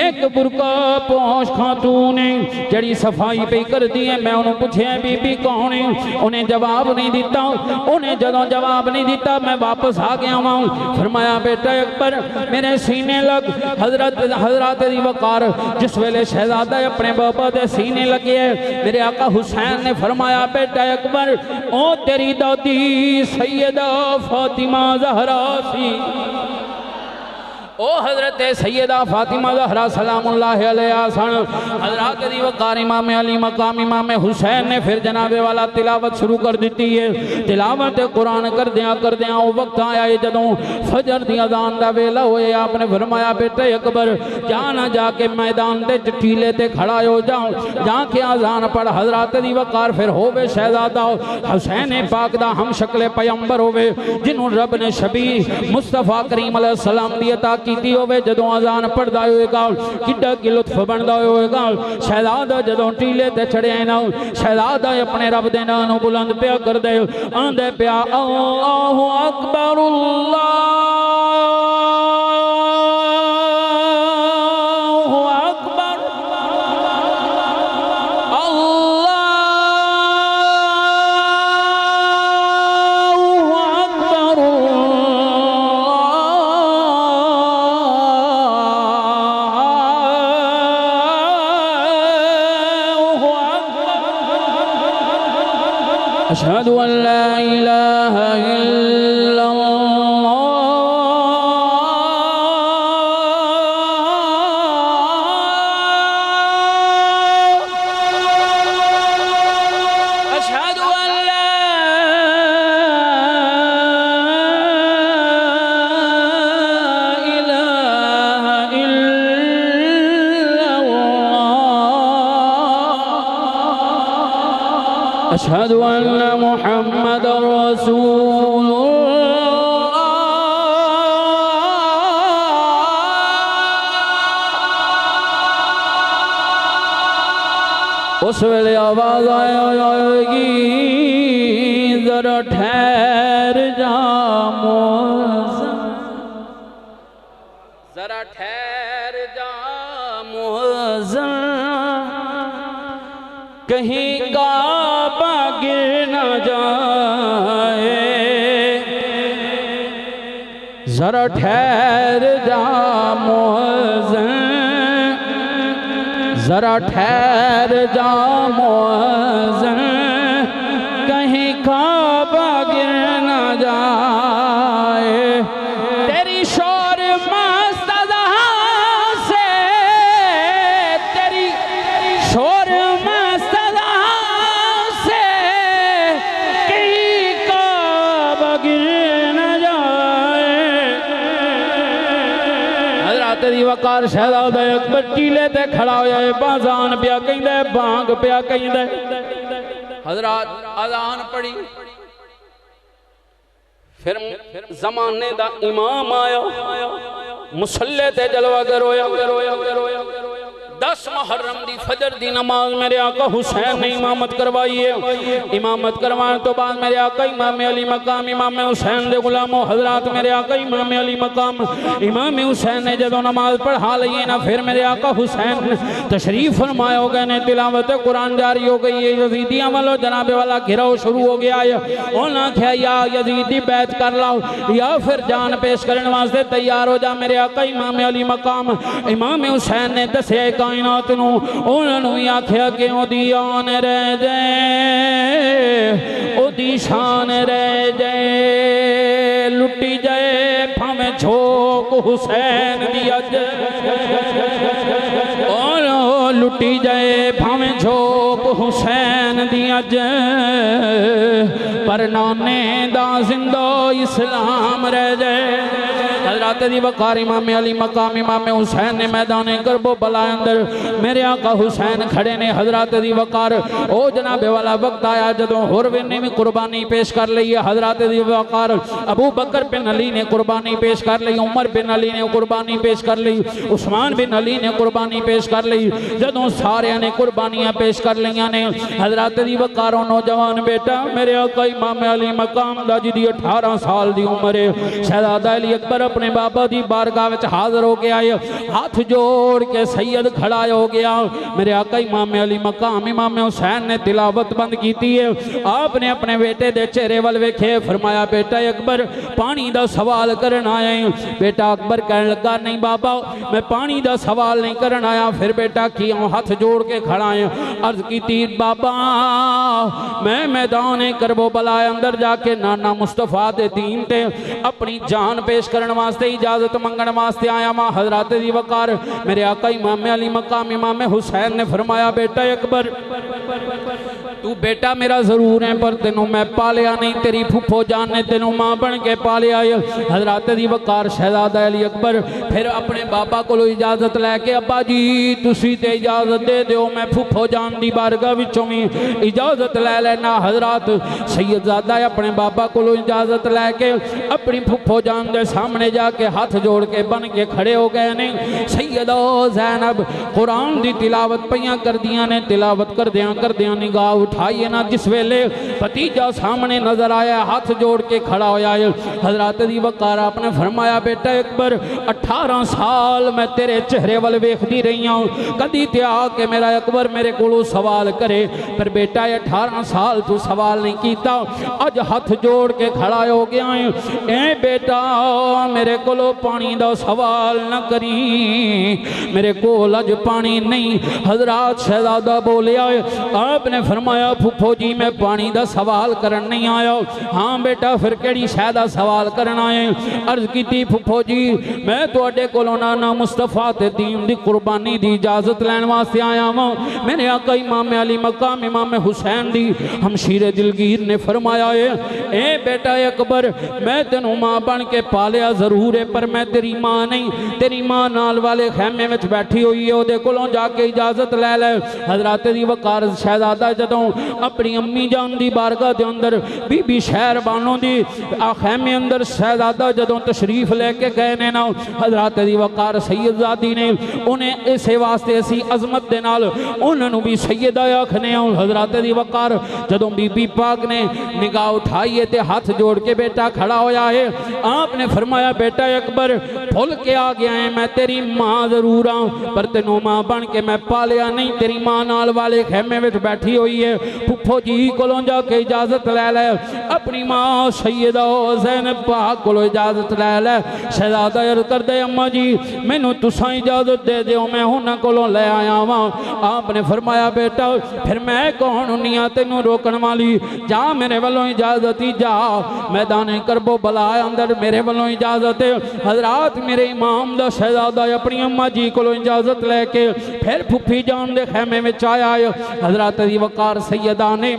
एक बुरका पोश खातून है जड़ी सफाई पे करदी है। मैं उन्होंने पूछे बीबी कौन है, उन्हें जवाब नहीं दिता। उन्हें जदों जवाब नहीं दिता मैं वापस आ गया वहां। फरमाया बेटा अकबर मेरे सीने लग। हजरत दी वकार जिस वेले शहजादा अपने बाबा दे सीने लगे मेरे आका हुसैन ने फरमाया बेटा अकबर ओ तेरी दादी सैयदा फातिमा ज़हरा सी। ओ हजरत सैयदा फातिमा ज़हरा सलामुल्लाह अलैहा सन। हजरत दी वकार इमाम अली मकाम इमाम हुसैन ने फिर जनाबे वाला तिलावत शुरू कर दी है। तिलावत कुरान कर दिया वो वक्त आया है जदों फजर दी अजान दा वेला होए। आपने फरमाया बेटे अकबर जाना जाके मैदान दे टीले ते खड़ा हो जाओ जाके अजान पढ़। हजरत दी वकार फिर होवे शहजादा हुसैन पाक दा हम शक्ल पैगंबर होवे जिन्हों रब ने शबी मुस्तफा करीम अलैहि सलाम दी अता कीती होवे। जदों अजान पढ़दा होएगा किड्डा कि लुत्फ बनदा होएगा। शहजादा जदों टीले ते चढ़िया ना शहजादा अपने रब दे नाम नूं बुलंद पिया कर दे आंदे पिया अल्लाहु अकबर अल्लाहु अकबर अल्लाहु अकबर अशहदु अन ला इलाहा इल्लल्लाह अशहदु अन ला इलाहा इल्लल्लाह अशहदु अन्न मुहम्मद रसूलुल्लाह। उस वेले आवाज आएगी जरा ठहर जा मुअज़्ज़िन, जरा ठहर जा मुअज़्ज़िन कहीं काबा गिर न जाए। जरा ठहर जा मुअज़्ज़िन जरा ठहर जा मुअज़्ज़िन कहीं काबा गिर न जाए। तेरी शोर मस्त अज़ां से हजरत दी वकार शहजादा अकबर टीले ते खड़ा होया है बाजान पिया कहंदा बांग पिया कहंदा हजरत अजान पढ़ी फिर जमाने दा इमाम आया मुसल्ले ते जलवा करोया 10 मुहर्रम दी फजर दी नमाज मेरे आका हुसैन ने इमामत करवाई है। इमामत करवाने तो बाद मेरे आका इमाम अली मकाम इमाम हुसैन दे गुलामों हजरात मेरे आका इमाम अली मकाम इमाम हुसैन ने जदों नमाज पढ़ा ली ना फिर मेरे आका हुसैन तशरीफ फरमाए हो गए ने तिलावत कुरान जारी हो गई है। यजीदियां वालों जनाबे वाला घिराव शुरू हो गया है। उन्होंने आख्या या यजीदी बैत कर लाओ या फिर जान पेश करने वास्ते तैयार हो जा। मेरे आका इमाम अली मकाम इमाम हुसैन ने दसिया कायनात नू उन्होंने आख्या कि ओदी आन रह जाए ओदी शान रह जाए लुटी जाए भावें झोंक हुसैन दी अज लुटी जाए भावें झोंक हुसैन दी अज पर नाने दा जिंदा इस्लाम रह जाए। हजरत दी वकार इमाम अली मकाम इमाम हुसैन ने मैदान करबो बला अंदर मेरे आका हुसैन खड़े ने। हजरत दी वकार ओ जनाबे वाला वक्त आया जदों होरवे ने भी कुर्बानी पेश कर ली है। हजरत दी वकार अबू बकर बिन अली ने कुर्बानी पेश कर ली, उमर बिन अली ने कुर्बानी पेश कर ली, उस्मान बिन अली ने कुर्बानी पेश कर ली। जदों सारे ने कुर्बानियां पेश कर लिया ने हजरत दी वकार नौजवान बेटा मेरे आका इमाम अली मकाम दा जिदी 18 साल दी उम्र है शहजादा अली अकबर अपने बाबा दी बारगाह विच हाजिर हो गया है। हाथ जोड़ के सैयद खड़ा हो गया। मेरे आका इमाम अली मकाम इमाम हुसैन ने तिलावत बंद की है। आपने अपने बेटे दे चेहरे वाल वेखे फरमाया बेटा अकबर पानी दा सवाल करन आया है। बेटा अकबर कहने लगा नहीं बाबा मैं पानी दा सवाल नहीं करन आया। फिर बेटा क्यों हाथ जोड़ के खड़ा है। अर्ज की बाबा मैं मैदान करबो बला अंदर जाके नाना मुस्तफा दे दीन ते अपनी जान पेश करने वास्ते इजाजत मंगण वास्ते आया मां। हजरत दी वकार मेरे आका इमाम अली मकाम इमाम हुसैन ने फरमाया बेटा अकबर तू बेटा मेरा जरूर है पर तेनों मैं पालिया नहीं तेरी फुफो जान ने तेनों मां बन के पालिया है। हजरत दी वकार शहजादा अली अकबर फिर अपने बाबा को इजाजत लैके अब्बा जी तुसी ते इजाजत दे दो मैं फुफो जान दी बारगाह विचों भी इजाजत लै लेना। हजरत सैयदजादा अपने बाबा को इजाजत लैके अपनी फुफो जान दे सामने जाके हाथ जोड़ के बन के खड़े हो गए ने। सैयदा ज़ैनब कुरान दी तिलावत पईयां कर दियां ने। तिलावत कर दियां निगाह उठाइए ना जिस वेले भतीजा सामने नजर आया हाथ जोड़ के खड़ा होया है। हजरत दी वकार आपने फरमाया बेटा अकबर 18 साल मैं तेरे चेहरे वाल वेखदी रही हूं कदी ते आके मेरा अकबर मेरे कोलों सवाल करे पर बेटा 18 साल तू सवाल नहीं कीता अज हाथ जोड़ के खड़ा हो गया है। ए बेटा मेरे कोलों पानी दा सवाल न करी मेरे कोल अज पानी नहीं। हजरत शहजादा बोलिया आपने फरमाया फुफो जी मैं पानी दा सवाल करन नहीं आया। हाँ बेटा फिर केड़ी शै दा सवाल करन आए। अर्ज की फुफो जी मैं तुहाडे कोलों नाना मुस्तफा ते दीन दी कुर्बानी दी इजाजत लैण वास्ते आया वां। मेरे आका इमाम अली मकाम इमाम हुसैन दी हमशीरे दिलगीर ने फरमाया है ए बेटा अकबर मैं तेनों मां बन के पालिया जरूर है पर मैं तेरी मां नहीं तेरी मां नाल वाले खैमे में बैठी हुई है ओदे कोलों जाके इजाजत लै ले। हजरत दी वकार शहजादा जदों अपनी अम्मी जान दी बारगाह दे अंदर बीबी शहर बानो दी खैमे अंदर शहजादा जदों तशरीफ लेके गए ने ना हजरत दी वकार सैयदजादी ने उन्हें इसे वास्ते असी अजमत दे नाल उन्होंने भी सैयदा आखने। हजरत दी वकार जदों बीबी पाक ने निगाह उठाई है ते हाथ जोड़ के बेटा खड़ा होया है। आपने फरमाया बेटा अकबर भुल के आ गया है मैं तेरी मां जरूर हाँ पर तेनों मां बन के मैं पालिया नहीं तेरी मां नाल वाले खैमे में बैठी हुई है। फुफो जी कोलों जाके इजाजत लै ले अपनी मां सैयदा ज़ैनब पाक कोलों इजाजत लै ले। शहजादा अर्ज करदे अम्मा जी मैनू तुसां इजाजत दे दिओ मैं उन्हां कोलों लै आया वां। आपने फरमाया बेटा फिर मैं कौन हुन्नी आ तैनू रोकण वाली जा मेरे वालों इजाजत ही जा मैदान करबो बला अंदर मेरे वालों इजाजत। हजरात मेरे इमाम दा शहजादा अपनी अम्मा जी कोलों इजाजत लैके फिर फुफी जान दे खैमे में आया है। हजरत दी वकार सैयदा ने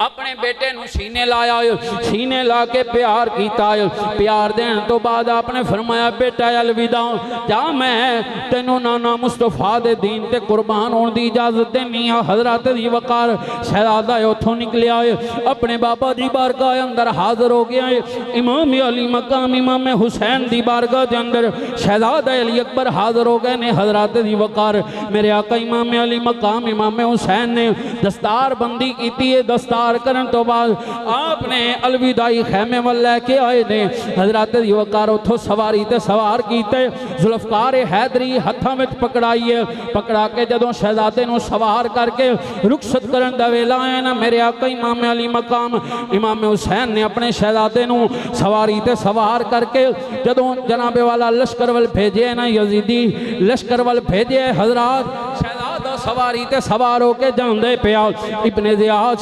अपने बेटे नूं सीने लाया, सीने ला के प्यार किया। प्यार देने तो बाद आपने फरमाया बेटा अलविदा जा, मैं तेनों नाना मुस्तफा दे दीन ते कुर्बान होने की इजाजत देनी है। हजरत दी वकार शहजादा उथों निकलिया है, अपने बाबा दी बारगाह अंदर हाजिर हो गया है। इमाम अली मकाम इमाम हुसैन दी बारगाह के अंदर शहजादा अली अकबर हाजिर हो गए ने। हजरत दी वकार मेरे आका इमाम अली मकाम इमाम हुसैन ने दस्तार बंदी की है। दस्तार करन तो बाद आपने अलविदाई खैमे वाल लैके आए ने। हजरत दी वकार उथों सवारी ते सवार कीते, जुल्फकार हैदरी हत्थां विच पकड़ाई है। पकड़ा के जदों शहजादे नूं सवार करके रुखसत करन दा वेला आया ना, मेरे आका इमाम अली मकाम इमाम हुसैन ने अपने शहजादे नूं सवारी ते सवार करके जदों जनाबे वाला लश्कर वाल भेजे ना, यजीदी लश्कर वाल भेजे। हजरात शहजादा सवारी ते सवार होके जांदे पिया। Ibn Ziyad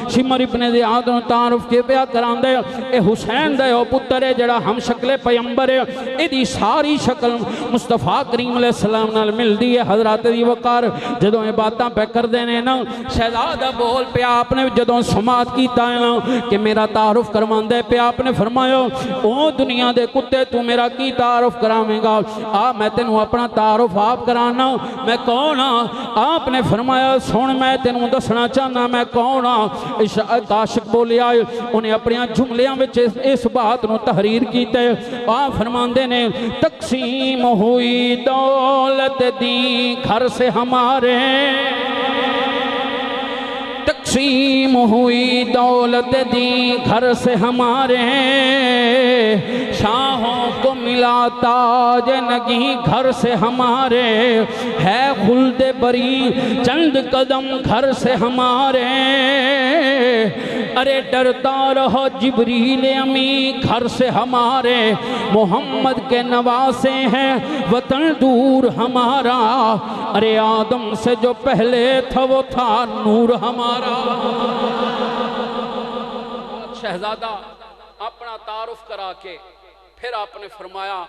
shimmer Ibn Ziyad नूं तारुफ के पिया करांदे, ए हुसैन दा ओ पुत्तर है जड़ा हम शक्ले पैगंबर है। इहदी सारी शक्ल मुस्तफा करीम अलैहिस्सलाम नाल मिलदी है। हजरत दी वकार जदों ये बातां पे करदे ने ना, शहजादा बोल पिया। आपने जदों समात कीता है ना कि मेरा तारुफ करवांदे पिया, आपने फरमाया ओ दुनिया दे कुत्ते तू मेरा की तारुफ करावेंगा? आ मैं तेनों अपना तारुफ आप कराना, मैं कौन हाँ? आपने फरमाया सुन मैं तेनों दसना चाहना मैं कौन हाँ। आशिक बोलिया, उन्हें अपने जुमलियां विच इस बात नूं तहरीर कीते। आ फरमांदे ने तकसीम हुई दौलत दी घर से हमारे, तकसीम हुई दौलत दी घर से हमारे, शाहों को मिला ताज नगी घर से हमारे, है खुल्द बरी चंद कदम घर से हमारे। अरे डरता रहो जिब्रील अमी घर से हमारे, मोहम्मद के नवासे हैं वतन दूर हमारा। अरे आदम से जो पहले था वो था नूर हमारा। शहजादा अपना तारुफ करा के फिर आपने फरमाया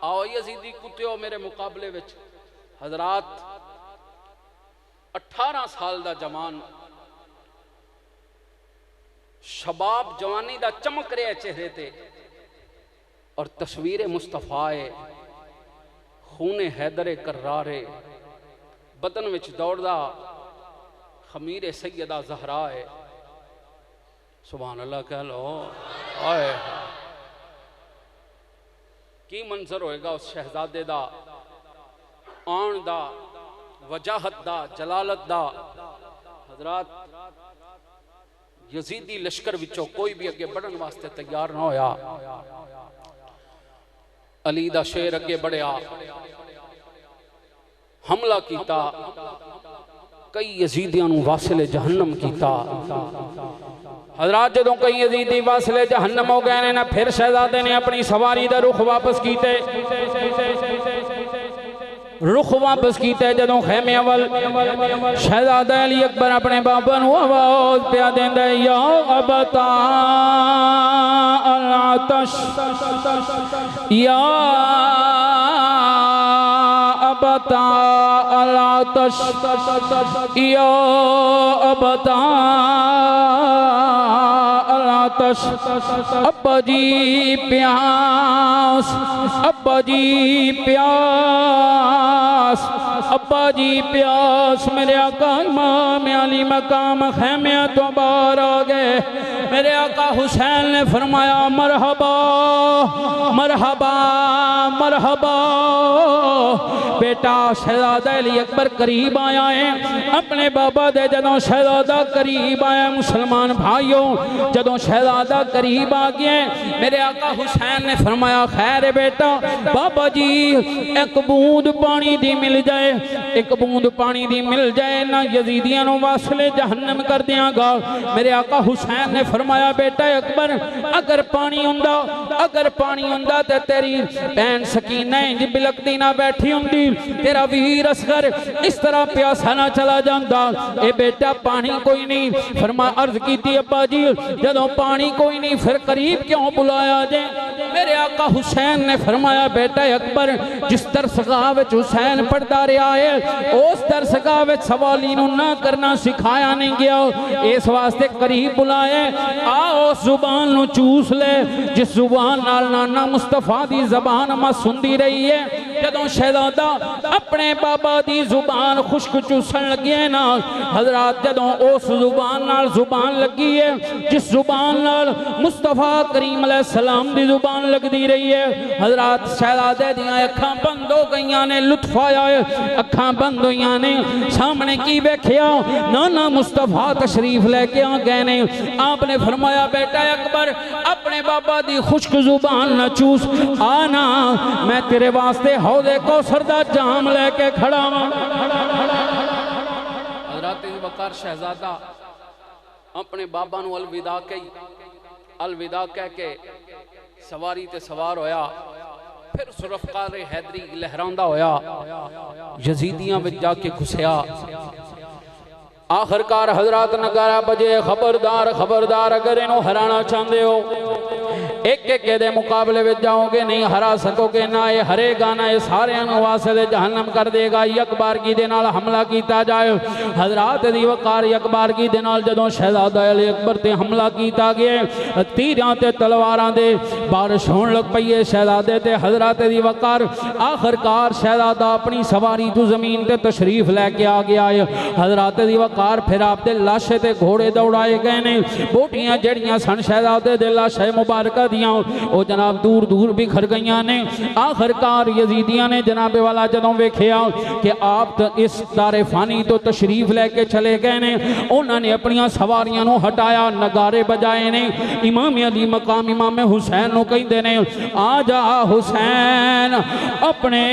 आओ यजीदी कुत्ते मेरे मुकाबले विच। हजरात 18 साल दा जवान, शबाब जवानी दा चमक रहा चेहरे ते, और तस्वीर मुस्तफा है खूने हैदरे कर्रारे बदन विच दौड़दा खमीरे सैयदा ज़हरा है। सुभान अल्लाह कह लो। आए की मंजर होएगा उस शहजादे दा, आन दा, वजाहत दा, जलालत दा। हजरात यजीदी लश्कर विचों कोई भी अगे बढ़न वास्ते तैयार ना होया। अली दा शेर अगे बढ़िया, हमला किया, कई यजीदियां नूं वासिले जहन्नम किया। हजरात जदों कई यजीदी वासिले जहन्नम हो गए ने ना, फिर शहजादे ने अपनी सवारी का रुख वापस कीते, रुख वापस कीते। जदों खैमे अवल शहजादा अली अकबर अपने बाबा नूं आवाज़ पिया देंदा, या अबता अल आतश, या अबता अल आतश, या अबता अल आतश। अब्बा जी प्यास, अब्बा जी प्यास, अब्बा जी प्यास। मेरे आका इमाम अली मकाम खैमे तो बाहर आ गए। मेरे आका हुसैन ने फरमाया मरहबा मरहबा मरहबा। बेटा शहजादा अली अकबर करीब आया है अपने बाबा दे। जदों शहजादा करीब आया, मुसलमान भाइयों जदों शहजादा करीब आ गया, मेरे आका हुसैन ने फरमाया खैर है बेटा, बाबा जी एक बूंद पानी दी मिल जाए, एक बूंद पानी दी मिल जाए ना यजीदियां नूं वासले जहन्नम कर दियांगा। मेरे आका हुसैन ने फरमाया बेटा अकबर अगर पानी हुंदा, अगर पानी हुंदा ते तेरी भैन सकीना इंज बिलकदी ना बैठी हुंदी, तेरा वीर असगर इस तरह प्यासा ना चला जाता। ए बेटा पानी कोई नहीं। फरमा अर्ज की अब्बा जी जदों पानी कोई नहीं फिर करीब क्यों बुलाया जे? मेरे आका हुसैन ने फरमाया फरमाया बेटा अकबर जिस दरसगाह विच हुसैन पढ़दा रहा है उस दरसगाह विच सवाली नूं ना करना सिखाया नहीं गया, इस वास्ते करीब बुलाए आ उस जुबान नूं चूस ले जिस जुबान नाल नाना मुस्तफा दी जबान मा सुनदी रही है। जदों शहजादा अपने बाबा दी जुबान खुश्क चूसन लगे ना हजरात, जदों उस जुबान नाल जुबान लगी है जिस जुबान नाल मुस्तफा करीम अलैहिस्सलाम दी जुबान लगदी रही है हजरात, शहजादे दियां अखां बंद हो गईयां ने, लुत्फ आया है, अखां बंद होईयां ने, सामने की वेख्या नाना मुस्तफा तशरीफ लेके आ गए ने। आपने फरमाया बेटा अकबर अपने बाबा दी खुश्क जुबान न चूस, आना मैं तेरे वास्ते हौदे कौसर दा जाम लेके खड़ा हां। हजरत वकार शहजादा अपने बाबा नूं अलविदा कह के सवारी ते सवार होया, फिर सुरफकार हैदरी लहरांदा होया यजीदियां विच जाके घुसया। आखिरकार हजरत नगारा बजे खबरदार खबरदार, अगर इन्हों हराना चाहते हो एक एक दे मुकाबले में जाओगे नहीं हरा सकोगे, ना ये हरेगा ना ये सारे वास्ते जहन्नम कर देगा। यकबारगी दे नाल हमला किया जाए हजरात दी वकार, यकबारगी दे नाल जदों शहजादा अली अकबर ते हमला किया गया तीरां ते तलवारां दे बारिश होण लग पई है शहजादे ते हजरात दी वकार। आखिरकार शहजादा अपनी सवारी तो जमीन ते तशरीफ लैके आ गया है हजरात दी वकार। फिर आप दे लाशे ते घोड़े दौड़ाए गए ने, बोटियां जड़ियां सन शहजादे दे लाशे मुबारक दियां वो जनाब दूर दूर बिखर गई ने। आखिरकार यजीदियां ने जनाब वाला जदों वेख्या कि आप तो इस दारे फानी तो तशरीफ लेके चले गए ने, उन्होंने अपनी सवारियां नूं हटाया, नगारे बजाए ने। इमाम अली मकाम इमाम हुसैन नूं कहंदे ने आ जा हुसैन अपने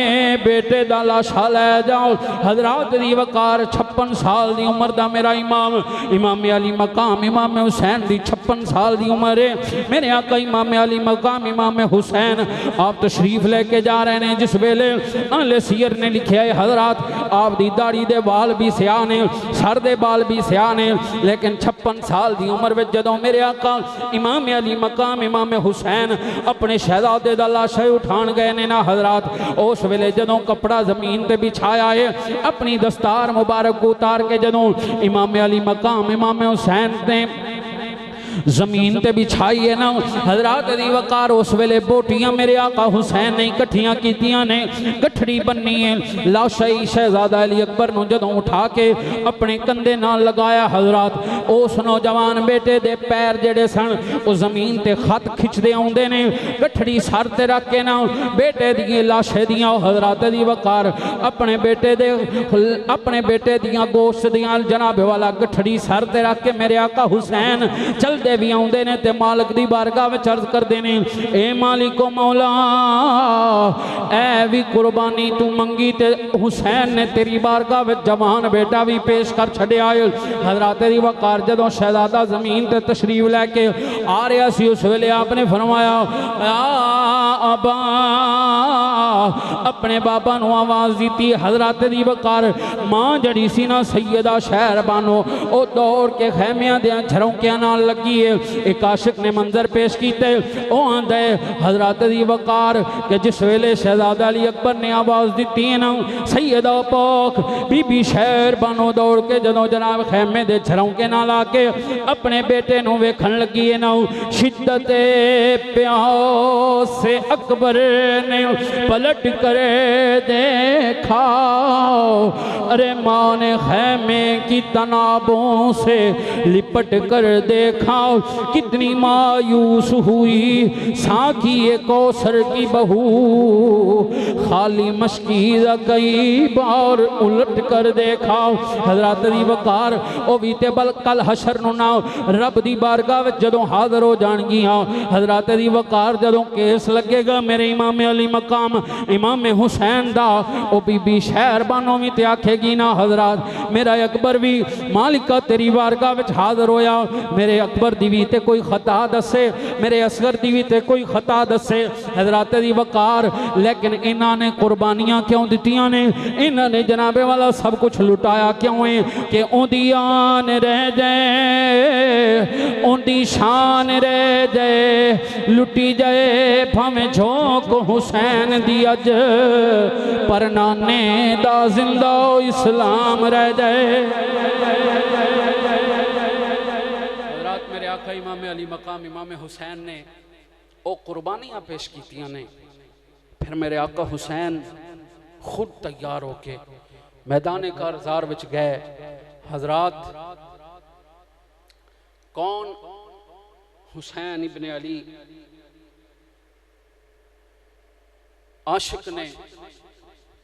बेटे दा लाशा लै जाओ। हजरात दी वकार 56 साल दी उम्र दा मेरा इमाम अली मकाम इमाम हुसैन दी 56 साल दी उम्र है। मेरे आका इमाम अली मकाम इमाम हुसैन आप तशरीफ लेके जा रहे हैं। जिस वेले अहले सियर ने लिखा है हजरात आप दी दाढ़ी दे बाल भी स्याह ने, सर दे बाल भी स्याह ने, लेकिन 56 साल दी उम्र में जदों मेरे आका इमाम अली मकाम इमाम हुसैन अपने शहजादे दा लाशा उठान गए ने ना हजरात, उस वेले जदों कपड़ा जमीन ते बिछाया है अपनी दस्तार मुबारक उतार के जदों इमाम अली मकाम इमाम हुसैन ने जमीन ते बिछाई है ना हजरात दी वकार, उस वेले बोटियां मेरे आका हुसैन ने इकट्ठियां कीतियां ने, गठड़ी बन्नी है लाशाई शहजादा अली अकबर नूं जदों उठा के अपने कंधे नाल लगाया हजरात। उस नौजवान बेटे दे पैर जेड़े सन वो जमीन ते खत खिंचदे आउंदे ने, गठड़ी सर ते रख के ना बेटे दी लाशे दियां हजरात दी वकार अपने बेटे दियां गोश्त दियां जनाब वाला गठड़ी सर ते रख के मेरे आका हुसैन चल भी आउंदे ने ते मालिक दी बारगाह विच अर्ज करदे ने ए मालिको मौला ए भी कुर्बानी तू मंगी ते हुसैन ने तेरी बारगाह विच जवान बेटा भी पेश कर छड्या है। हजरत दी वकार जदों शहजादा जमीन ते तशरीफ लेके आ रहा सी उस वेले आपने फरमाया अबा अपने बाबा नूं आवाज दी। हजरत दी वकार मां जड़ी सी ना सैयदा शहर बानो ओ दौड़ के खैमियां दे झरोंकियां नाल लगी एक आशिक ने मंजर पेश किए ओ आंदे हजरत दी वकार कि जिस वेले शहजादा अली अकबर ने आवाज दी है ना सैयदा पाक बीबी शहर बानो दौड़ के जदों जनाब खैमे दे झरोंके नाल आके अपने बेटे नूं वेखण लगी है ना शिद्दत प्यास से अकबर ने पलट कर देखा, अरे माँ ने खैमे की तनाबों से लिपट कर देखा, कितनी मायूस हुई साकी कौसर की बहू, खाली मशकीज़ कई बार उलट कर देखा। हजरत दी वकार ओ भी ते बल कल हशर नूं ना रब दी बारगाह विच जदों हाज़र हो जाणगियां हजरत दी वकार जदों केस लगेगा मेरे इमाम अली मकाम इमाम हुसैन दा ओ बीबी शहर बानो भी ते आखेगी ना हजरात मेरा अकबर भी मालिका तेरी वारगाह विच हाज़र होया, मेरे अकबर दी भी ते कोई खता दसे, मेरे असगर दी भी ते कोई खता दसे। हजरात दी वकार लेकिन इन्हों ने कुर्बानियां क्यों दित्तियां ने, इन्होंने जनाबे वाला सब कुछ लुटाया क्यों है कि उनकी आन रह जाए, उनकी शान रह जाए, लुटी जाए भावें झोंक हुसैन दी अज, पर नाने दा जिंदा इस्लाम रह जाए। हज़रात मेरे आका इमाम अली मकाम इमाम हुसैन ने वो कुर्बानियाँ पेश कीतियां ने, फिर मेरे आका हुसैन खुद तैयार होके मैदान कारज़ार विच गए। हजरात कौन? हुसैन इब्ने अली आशिक ने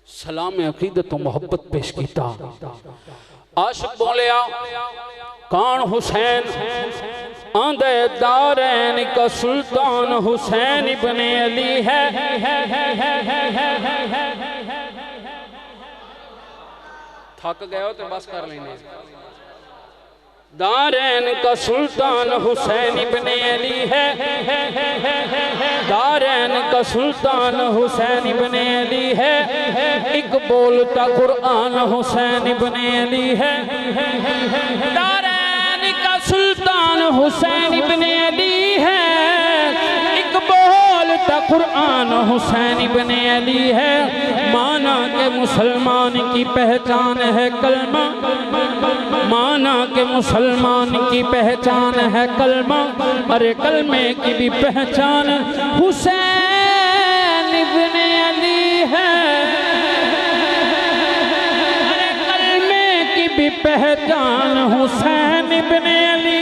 सलाम अकीदत तो मोहब्बत पेश किया। आशिक बोलिया कौन? हुसैन। आंदे दारैन का सुल्तान हुसैन इब्ने अली है। थक गए हो तो बस कर लेने। दारैन का सुल्तान हुसैन इब्ने अली है, दारैन का सुल्तान हुसैन इब्ने अली है, एक बोलता कुरान हुसैन इब्ने अली है। दारैन का सुल्तान हुसैन इब्ने अली है, एक बोलता कुरान हुसैन इब्ने अली है। माना के मुसलमान की पहचान है कलमा, माना के मुसलमान की पहचान है कलमा, अरे कलमे की भी पहचान हुसैन इब्ने अली है, अरे कलमे की भी पहचान हुसैन इब्ने अली।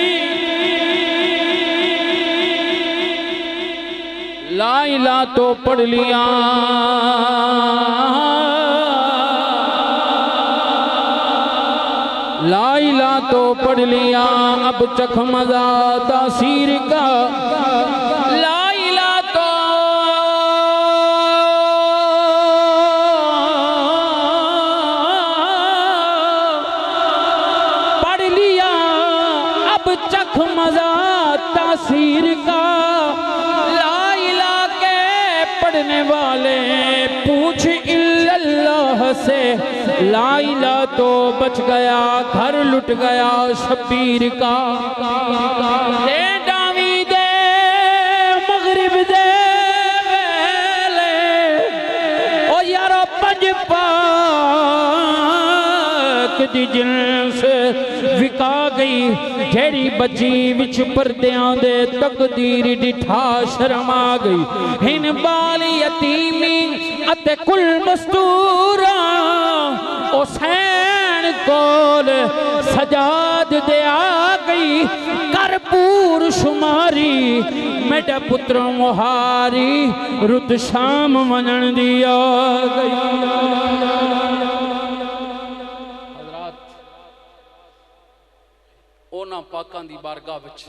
ला इलाहा तो पढ़ लिया, ला इलाहा तो पढ़ लिया, अब चख मजा तासीर का। ला इलाहा तो पढ़ लिया, अब चख मजा तासीर का। ला इलाहा के पढ़ने वाले पूछ इल्लल्लाह से, ला इलाहा तो बच गया, घर लुट गया शबीर का। दे डावी दे मगरिब दे वेले, ओ यारो पंज पाक दी जिन्स विका गई, जेड़ी बची विच परदियां दे तकदीर डिठा शर्म आ गई। हिन बाल यतीमी अते कुल मस्तूरा, हुसैन कोल सजाद दे आ गई, करपूर शुमारी मेरा पुत्र मुहारी, रुत शाम मनन दिया गई। उन्हां पाकां दी बारगाह विच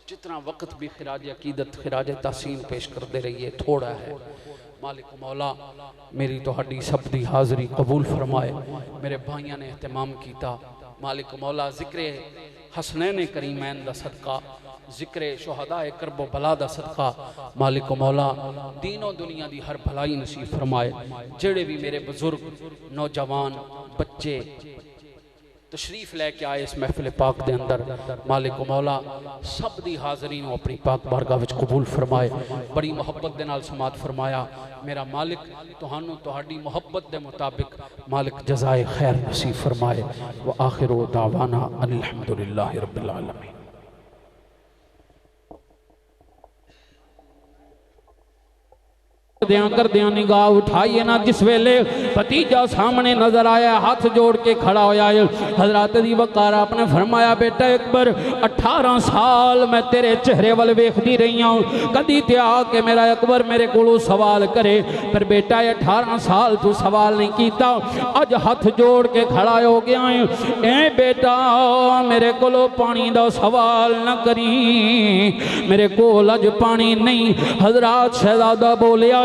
जितना वक्त भी खिराज अकीदत खिराज तहसीन पेश करते रहिए थोड़ा है। मालिक मौला मेरी तुहाडी सब दी हाज़री कबूल फरमाए। मेरे भाइयों ने एहतमाम किया, मालिक मौला जिक्रे हसनैन करीमैन दा सदका, जिक्रे शुहदाए करबो बला दा सदका, मालिक मौला दीनों दुनिया दी हर भलाई नसीब फरमाए। जेड़े भी मेरे बुजुर्ग नौजवान बच्चे तशरीफ लैके आए इस महफिल पाक दे अंदर, मालिक मौला सब दी हाज़री नूं अपनी पाक बारगाह विच कबूल फरमाए। बड़ी मुहब्बत दे नाल समात फरमाया। मेरा मालिक तुहानू तुहाडी मुहब्बत दे मुताबिक मालिक जज़ाए खैर नसीब फरमाए। व आखिरु दावाना अनिल हम्दुलिल्लाहि रब्बिल आलमीन। कर दिया निगाह उठाइए ना, जिस वेले भतीजा सामने नजर आया हाथ जोड़ के खड़ा होया है। हजरत दी वकार आपने फरमाया, बेटा अकबर 18 साल मैं तेरे चेहरे वाल वेखदी रही हूँ, कदी ते आके मेरा अकबर मेरे को सवाल करे, पर बेटा 18 साल तू सवाल नहीं किया, अज हाथ जोड़ के खड़ा हो गया है। ए बेटा मेरे को पानी का सवाल न करी, मेरे को अज पानी नहीं। हजरत शहजादा बोलिया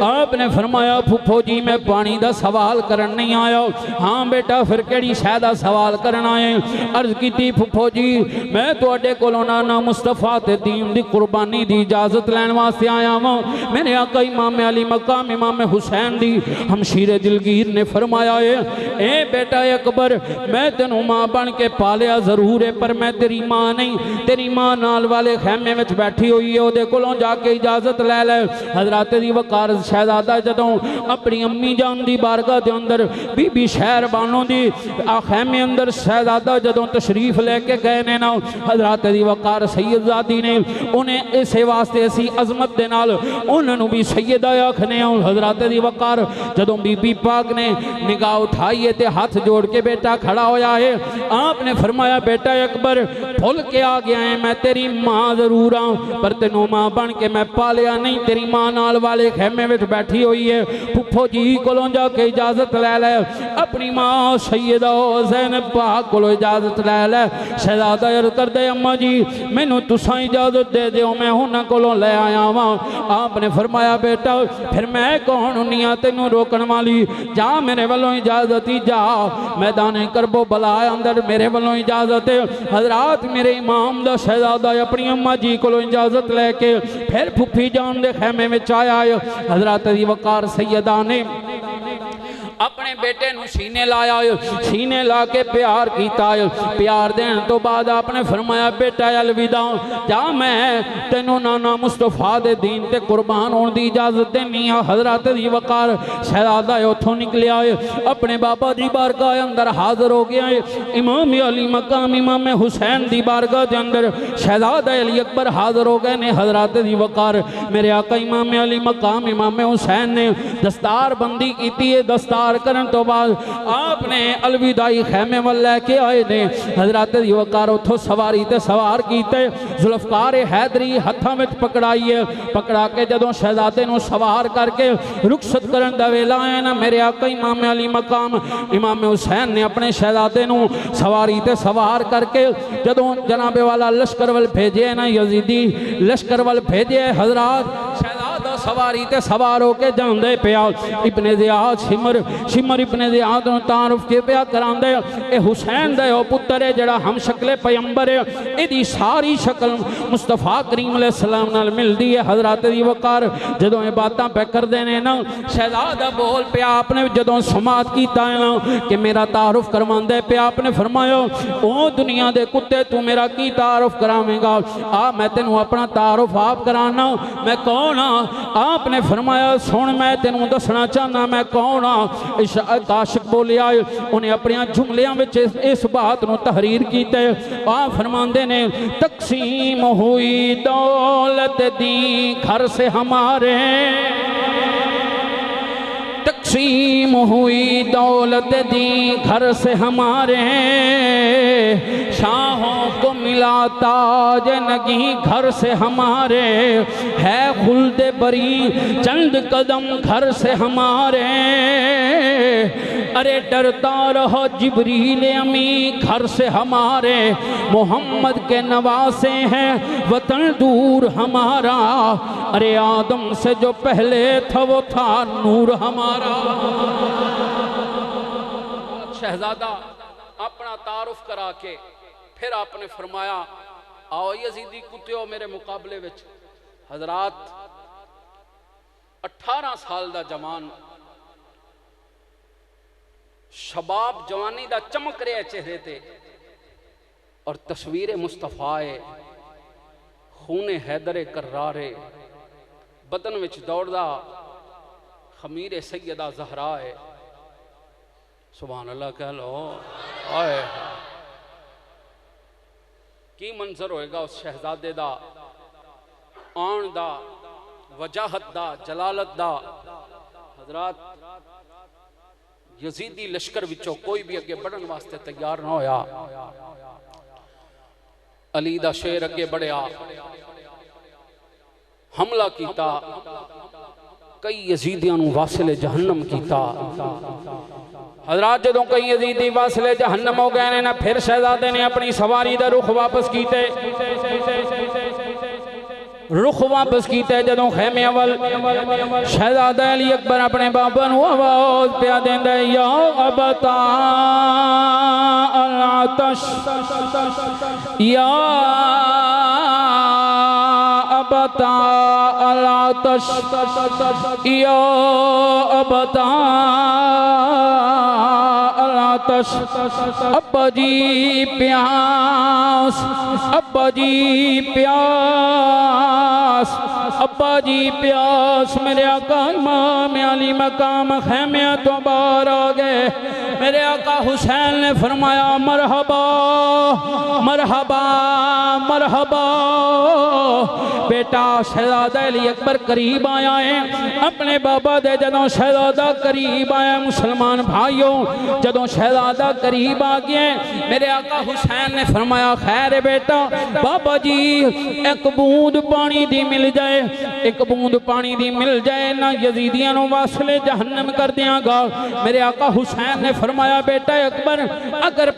आपने फरमाया फुफो जी मैं पानी का सवाल करन नहीं आया। हाँ बेटा फिर केड़ी शै दा सवाल करन आए? अर्ज की फुफो जी मैं तुहाडे कोलों नाना मुस्तफा ते दीन दी कुर्बानी दी इजाजत लैन वास्ते आया वां। मेरे आका इमाम अली मकाम इमाम हुसैन दी हमशीर दिलगीर ने फरमाया है ए बेटा अकबर मैं तेनों मां बन के पालिया जरूर है पर मैं तेरी मां नहीं, तेरी मां नाल वाले खैमे में बैठी हुई है, ओदे कोलों जाके इजाजत लै ले। हजरत दी वकार शहजादा जदों अपनी अम्मी जान दी बारगाह दे अंदर बीबी शहर बानो दी खैमे अंदर शहजादा जदों तशरीफ लेके गए ने ना हजरत दी वकार सैयदजादी ने उन्हें इस वास्ते असी अजमत दे नाल उन्होंने भी सैयदा आखने। हजरत दी वकार जदों बीबी पाक ने निगाह उठाई है ते हाथ जोड़ के बेटा खड़ा होया है। आपने फरमाया बेटा अकबर भुल के आ गया है मैं तेरी मां जरूर हाँ पर तेनों मां बन के मैं पालिया नहीं, तेरी मां नाल वाले खेमे में बैठी हुई है। फुफो जी कोलों जाके इजाजत लै ले, अपनी मां सैयदा हुसैन पाक कोलों इजाजत लै ले। शहजादा अर्ज करदे अम्मा जी मैनू तुसां इजाजत दे दिओ मैं उन्हां कोलों लै आया वां। आपने फरमाया बेटा फिर मैं कौन हुन्नी आ तेनू रोकण वाली? जा मेरे वालों इजाजत ही जा, मैदान करबो बला अंदर मेरे वालों इजाजत है। हजरात मेरे इमाम दा शहजादा अपनी अम्मा जी कोलों इजाजत लैके फिर फुफी जान दे खैमे में आया है। हजरत दी वकार सैयदा ने अपने बेटे नू सीने लाया, सीने ला के प्यार किया। प्यार देने तो बाद आपने फरमाया बेटा अलविदा जा मैं तेनों नाना मुस्तफा दे दीन ते कुर्बान होने की इजाजत देनी है। हजरत दी वकार शहजादा उथों निकलिया है अपने बाबा दी बारगाह अंदर हाजिर हो गया है। इमाम अली मकाम इमाम हुसैन दी बारगाह के अंदर शहजादा अली अकबर हाजिर हो गए ने। हजरत दी वकार मेरे आका इमाम अली मकाम इमाम हुसैन ने दस्तार बंदी की है। दस्तार करन तो बाद आपने अलविदाई खैमे वाल लैके आए ने। हजरत दी वकार उथों सवारी ते सवार कीते, जुल्फकार हैदरी हत्थां विच पकड़ाई है। पकड़ा के जदों शहजादे नूं सवार करके रुखसत करन दा वेला आया ना मेरे आका इमाम अली मकाम इमाम हुसैन ने अपने शहजादे नूं सवारी ते सवार करके जदों जनाबे वाला लश्कर वाल भेजे ना यजीदी लश्कर वाल भेजे हजरात सवारी ते सवार होके जांदे पिया। Ibn Ziyad shimmer Ibn Ziyad नूं तारुफ के पिया करांदे ए हुसैन दा ओ पुत्तर है जड़ा हम शक्ले पैगंबर है। इहदी सारी शक्ल मुस्तफा करीम अलैहिस्सलाम नाल मिलदी है। हजरत दी वकार जदों ये बातां पे करदे ने ना शहजादा बोल पिया। आपने जदों समात कीता है ना कि मेरा तारुफ करवांदे पिया आपने फरमाया ओ दुनिया दे कुत्ते तू मेरा की तारुफ करावेंगा? आ मैं तेनों अपना तारुफ आप कराना मैं कौन हाँ? आपने फरमाया सुन मैं तेनों दसना चाहना मैं कौन हाँ? आशिक बोलिया उन्हें अपने जुमलियां विच इस बात नूं तहरीर कीते। आ फरमांदे ने तकसीम हुई दौलत दी घर से हमारे, तकसीम हुई दौलत दी घर से हमारे, शाहों को मिला ताज नगी घर से हमारे, है खुल्द बरी चंद कदम घर से हमारे, अरे डरता रहो जिब्रील अमी घर से हमारे, मोहम्मद के नवासे हैं वतन दूर हमारा, अरे आदम से जो पहले था वो था नूर हमारा। शहजादा अपना तारुफ करा के फिर आपने फरमाया आओ यजीदी कुत्ते मेरे मुकाबले विच। हजरात 18 साल दा जवान शबाब जवानी दा चमक रहा चेहरे ते और तस्वीर मुस्तफा है खूने हैदरे कर्रारे बदन विच दौड़दा खमीरे सैयदा जहरा है। सुभान अल्लाह कह लो आए की मंजर होएगा उस शहजादे दा आन दा वजाहत दा जलालत दा। हजरात यजीदी लश्कर विचों कोई भी अगे बढ़न वास्ते तैयार ना होया। अली दा शेर अगे बढ़िया हमला किया, कई यजीदियां नूं वासिले जहन्नम किया। हजरात जदों कई यजीदी वासिले जहन्नम हो गए ना फिर शहजादे ने अपनी सवारी का रुख वापस किए। रुख वापस किया जदों खैमे अवल शहजादा अली अकबर अपने बाबा नूं आवाज़ पिया देंदा या अबता अल आतश या अबता अल आतश या अबता अल आतश अब्बा जी प्यास अब्बा जी प्यास अब्बा जी प्यास मेरे आका इमाम अली मकाम खैमे तो बाहर आ गए। मेरे आका हुसैन ने फरमाया मरहबा मरहबा मरहबा। बेटा शहजादा अली अकबर करीब आया है अपने बाबा दे। जदों शहजादा करीब आया मुसलमान भाइयों जदों शहजादा करीब आ गए मेरे आका हुसैन ने फरमाया खैर बेटा बाबा जी एक बूंद पानी दी मिल जाए एक बूंद पानी दी मिल जाए ना यजीदियां नूं वासले जहन्नम कर दियांगा। मेरे आका हुसैन ने फरमाया बेटा अकबर अगर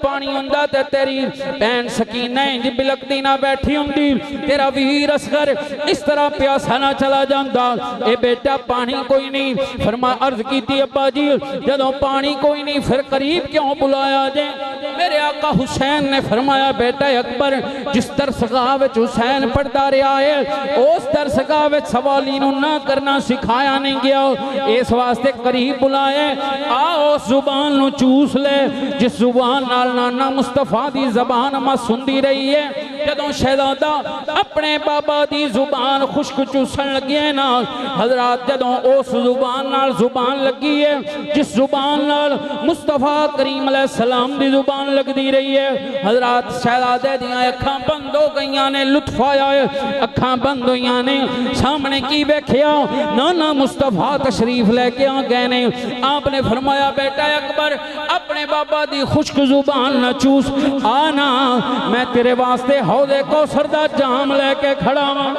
पानी हुंदा ते तेरी भैन सकीना इंज बिलकदी ना बैठी हुंदी तेरा वीर असगर इस तरह प्यासा ना चला जाता। ए बेटा पानी कोई नहीं फरमा अर्ज की अब्बा जी जदों पानी कोई नहीं फिर करीब क्यों बुलाया जे। मेरे आका हुसैन ने फरमाया बेटा अकबर जिस दरसगाह विच हुसैन पढ़ता रहा है उस दरसगाह विच सवाली नूं ना करना सिखाया नहीं गया इस वास्ते करीब बुलाए आ उस जुबान नूं चूस ले जिस जुबान नाल नाना मुस्तफा दी जबान मा सुनदी रही है। जदों शहजादा अपने बाबा दी जुबान खुश्क चूसन लगे ना हजरात जदों उस जुबान नाल जुबान लगी है जिस जुबान नाल मुस्तफा करीम अलैहिस्सलाम दी जुबान लगती रही है हजरात शहजादे दियां अखां बंद हो गई ने लुत्फ आया है अखां बंद हुई ने सामने की वेख्या नाना मुस्तफा तशरीफ लेके आ गए ने। आपने फरमाया बेटा अकबर अपने बाबा दी खुश्क जुबान न चूस आना मैं तेरे वास्ते हौदे कौसर दा जाम लेके खड़ा हां।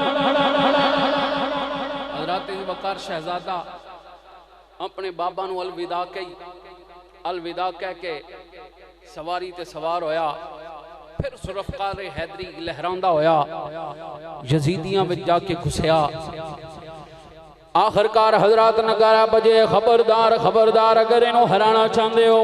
हजरत वकार शहजादा अपने बाबा नूं अलविदा कह के सवारी ते सवार होया फिर सुरफकार हैदरी लहरांदा होया यजीदियां विच जाके घुसया। आखिरकार हजरत नगारा बजे खबरदार खबरदार अगर इन्हों हराना चाहते हो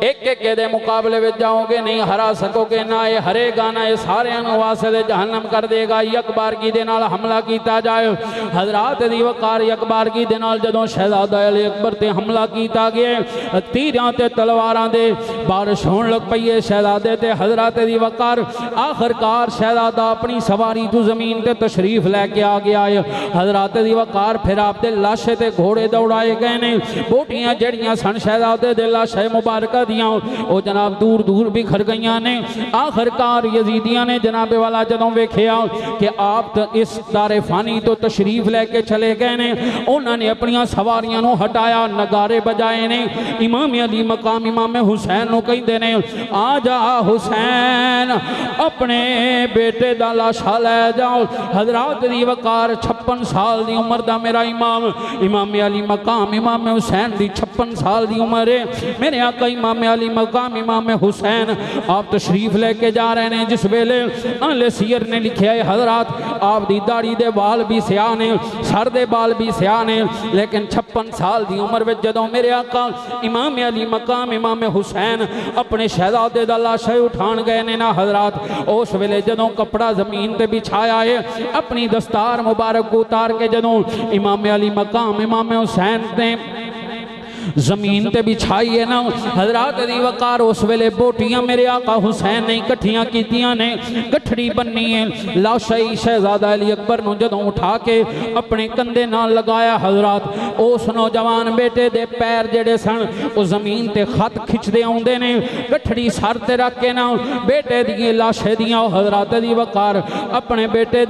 एक एक दे मुकाबले में जाओगे नहीं हरा सकोगे ना ये हरेगा ना ये सारे वास्ते जहन्नम कर देगा। यकबारगी दे नाल हमला किया जाए हजरात दी वकार यकबारगी दे नाल जदों शहजादा अली अकबर ते हमला किया गया तीरां ते तलवारां दे बारिश होण लग पई है शहजादे ते हजरात दी वकार। आखिरकार शहजादा अपनी सवारी तो जमीन ते तशरीफ लैके आ गया है हजरात दी वकार। फिर आपके लाशे ते घोड़े दौड़ाए गए ने बोटियां जड़ियां सन शहजादे दे लाशे मुबारक दियां वो जनाब दूर दूर बिखर गई ने। आखिरकार यजीदियां ने जनाबे वाला जदों वेख्या कि आप तो इस दारे फानी तो तशरीफ लैके चले गए ने उन्होंने अपनी सवारियां नूं हटाया नगारे बजाए ने। इमाम अली मकाम इमाम हुसैन नूं कहंदे ने आ जा हुसैन अपने बेटे दा लाशा लै जाओ। हजरात दी वकार 56 साल दी उम्र दा मेरा इमाम अली मकाम इमाम हुसैन दी 56 साल दी उम्र है। मेरे आका इमाम अली मकाम इमाम हुसैन आप तशरीफ लेके जा रहे हैं जिस वेले अहले सीयर ने लिखा है हजरात आप दी दाढ़ी दे बाल भी स्याह ने सर दे बाल भी स्याह ने लेकिन 56 साल दी उम्र में जदों मेरे आका इमाम अली मकाम इमाम हुसैन अपने शहजादे दा लाशा उठान गए ने ना हजरात उस वेले जदों कपड़ा जमीन ते बिछाया है अपनी दस्तार मुबारक को उतार के जदों इमाम अली मकाम इमाम हुसैन ने जमीन ते बिछाई है ना हजरात दी वकार उस वेले बोटियां मेरे आका हुसैन ने इकट्ठियां कीतियां ने गठड़ी बन्नी है लाशाई शहजादा अली अकबर नूं जदों उठा के अपने कंधे नाल लगाया हजरात उस नौजवान बेटे दे पैर जेड़े सन वो जमीन ते खत खिंचदे आउंदे ने गठड़ी सर ते रख के ना बेटे दी लाशे दियां हजरात दी वकार अपने बेटे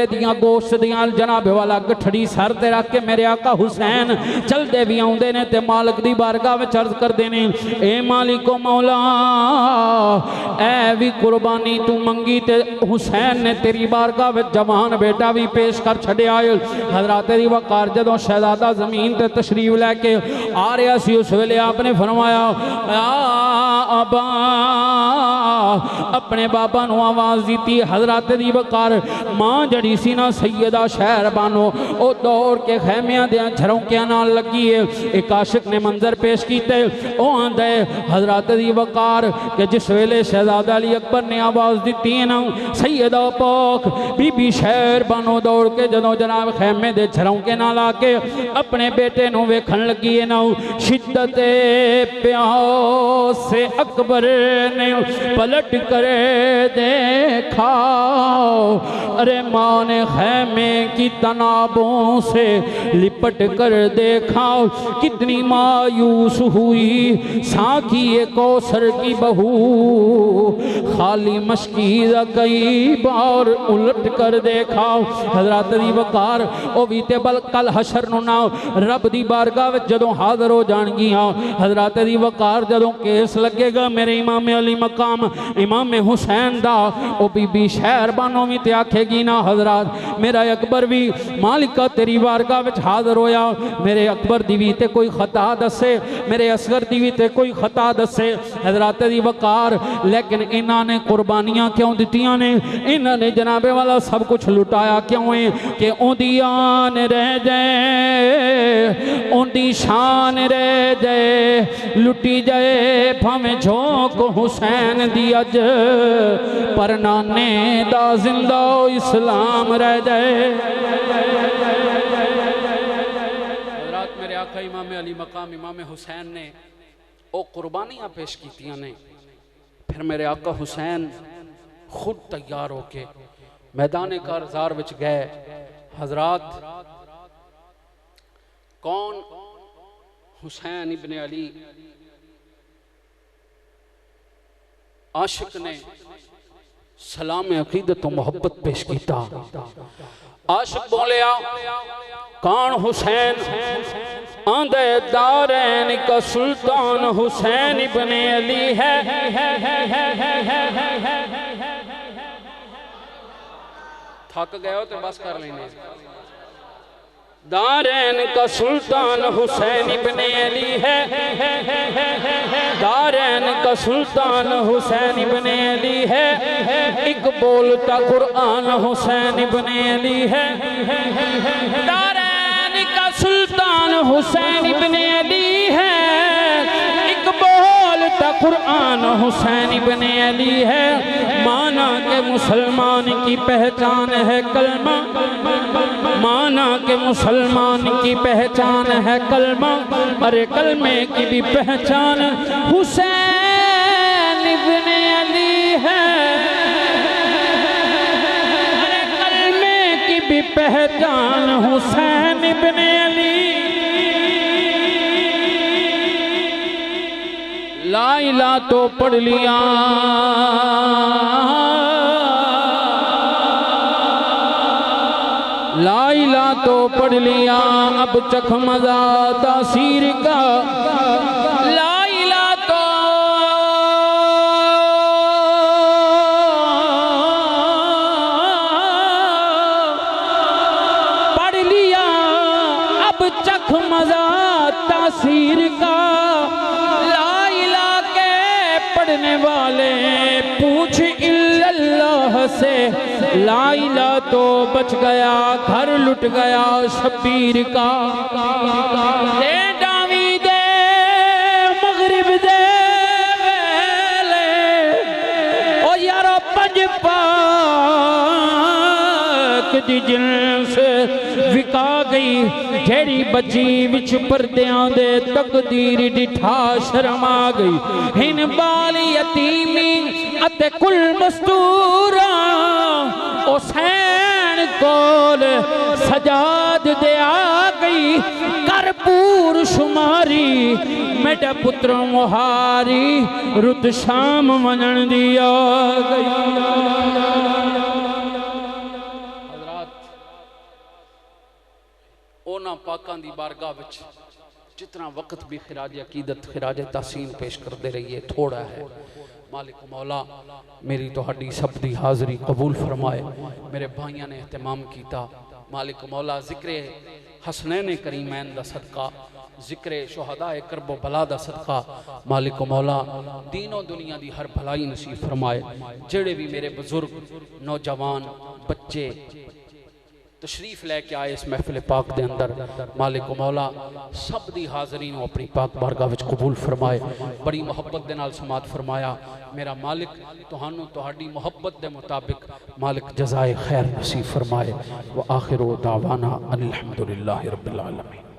दियां गोश्त दियां जनाब वाला गठड़ी सर ते रख के मेरे आका हुसैन चल भी आउंदे ने ते मालिक दी बारगाह में अर्ज करदे ने ए मालिको मौला ए भी कुर्बानी तू मंगी ते हुसैन ने तेरी बारगाह में जवान बेटा भी पेश कर छड़िया। हजरात दी वकार जदों शहजादा जमीन ते तशरीफ लैके आ रहा सी उस वेले आपने फरमाया अबा अपने बाबा नू आवाज़ दी। हज़रत दी वकार मां जड़ी सी ना सैयदा शहर बानो ओ दौड़ के खैमिया दे झरोंकिया नाल लगी है। एक आशिक ने मंजर पेश किए। ओ आंदा है हज़रत दी वकार कि जिस वेले शहजादा अली अकबर ने आवाज़ दी है ना सैयदा पाक बीबी शहर बानो दौड़ के जदों जनाब खैमे दे झरोंके नाल आके अपने बेटे नू वेखण लगी है ना शिद्दत प्यास से अकबर ने पलट कर देखा। अरे माँ ने खैमे की तनाबों से लिपट कर देखा। कितनी मायूस हुई साकी कौसर की बहू खाली मशकीज़ कई बार उलट कर देखा। हज़रत दी वकार ओ भी ते बल कल हशर नू ना रब दी बारगाह विच जदों हाज़र हो जाणगियां। हज़रत दी वकार जदों केस लगेगा मेरे इमाम अली मकाम इमाम हुसैन दा ओ बीबी शहर बानो भी ते आखेगी ना हज़रत मेरा अकबर भी मालिका तेरी बारगाह विच हाज़र होया। मेरे अकबर दी भी ते कोई खता दसे मेरे असगर दी भी ते कोई खता दसे। हज़रत दी वकार लेकिन इन्हां ने कुर्बानियां क्यों दित्तियां ने? इन्हां ने जनाबे वाला सब कुछ लुटाया क्यों है कि उनदी आन रह जाए उनदी शान रह जाए लुटी जाए भावें झोंक हुसैन दी अज पर नाने दा जिंदा इस्लाम रह जाए। हज़रत मेरे आका इमाम अली मकाम इमाम हुसैन ने ओ कुर्बानियां पेश कीतियां ने। फिर मेरे आका हुसैन खुद तैयार होके मैदान कारज़ार विच गए। हज़रत कौन? हुसैन इब्ने अली आशिक ने सलाम अकीदत मोहब्बत पेश किया। आशिक बोलिया कौन? हुसैन। आंदे दारैन का सुल्तान हुसैन इब्ने अली है। थक गए हो तो बस कर लेने। दारैन का सुल्तान हुसैन इब्ने अली है। दारैन का सुल्तान हुसैन इब्ने अली है। एक बोलता कुरान हुसैन इब्ने अली है। दारैन का सुल्तान हुसैन इब्ने अली है। एक बोलता कुरान हुसैन इब्ने अली है। माना के मुसलमान की पहचान है कलमा। माना के मुसलमान की पहचान है कलमा। अरे कलमे की भी पहचान हुसैन इब्ने अली है। अरे कलमे की भी पहचान हुसैन इब्ने अली। ला इलाहा तो पढ़ लिया ला इलाहा तो पढ़ लिया अब चख मजा तासीर का। ला इलाहा तो पढ़ लिया अब चख मजा तासीर का। ला इलाहा के पढ़ने वाले पूछ इल्लल्लाह से। ला इलाहा तो बच गया घर लुट गया शबीर का। दे डावी दे मगरिब दे वेले ओ यारा पंज पाक दी जिन्स विका गई। जेड़ी बची विच परदियां दे तकदीर डिठा शर्मा गई। हिन बाल यतीमी अते कुल मस्तूरा हुसैन कोल सजाद दे आ गई। करपूर शुमारी मेरा पुत्र मुहारी रुत शाम मनन दी आ गई। हज़रत ओना पाकां दी बारगाह विच जितना वक्त भी खिराज अकीदत खिराज तहसीन पेश करते रहिए थोड़ा है। मालिक मौला मेरी तुहाडी सब दी हाज़री कबूल फरमाए। मेरे भाइयों ने एहतमाम किया। मालिक मौला जिक्र हसनैन करीमैन दा सदका जिक्र शुहदा करबो बला दा सदका मालिक मौला दीनों दुनिया दी हर भलाई नसीब फरमाए। जेड़े भी मेरे बुजुर्ग नौजवान बच्चे तशरीफ लैके आए इस महफिल पाक के अंदर, मालिक मौला सब दी हाज़री नूं अपनी पाक बारगाह विच कबूल फरमाए। बड़ी मुहब्बत दे नाल समात फरमाया। मेरा मालिक तुहानू तुहाडी मुहब्बत के मुताबिक मालिक जज़ाए खैर नसीब फरमाए। व आखिर दावाना अनिल हम्दुलिल्लाहि रब्बिल आलमीन।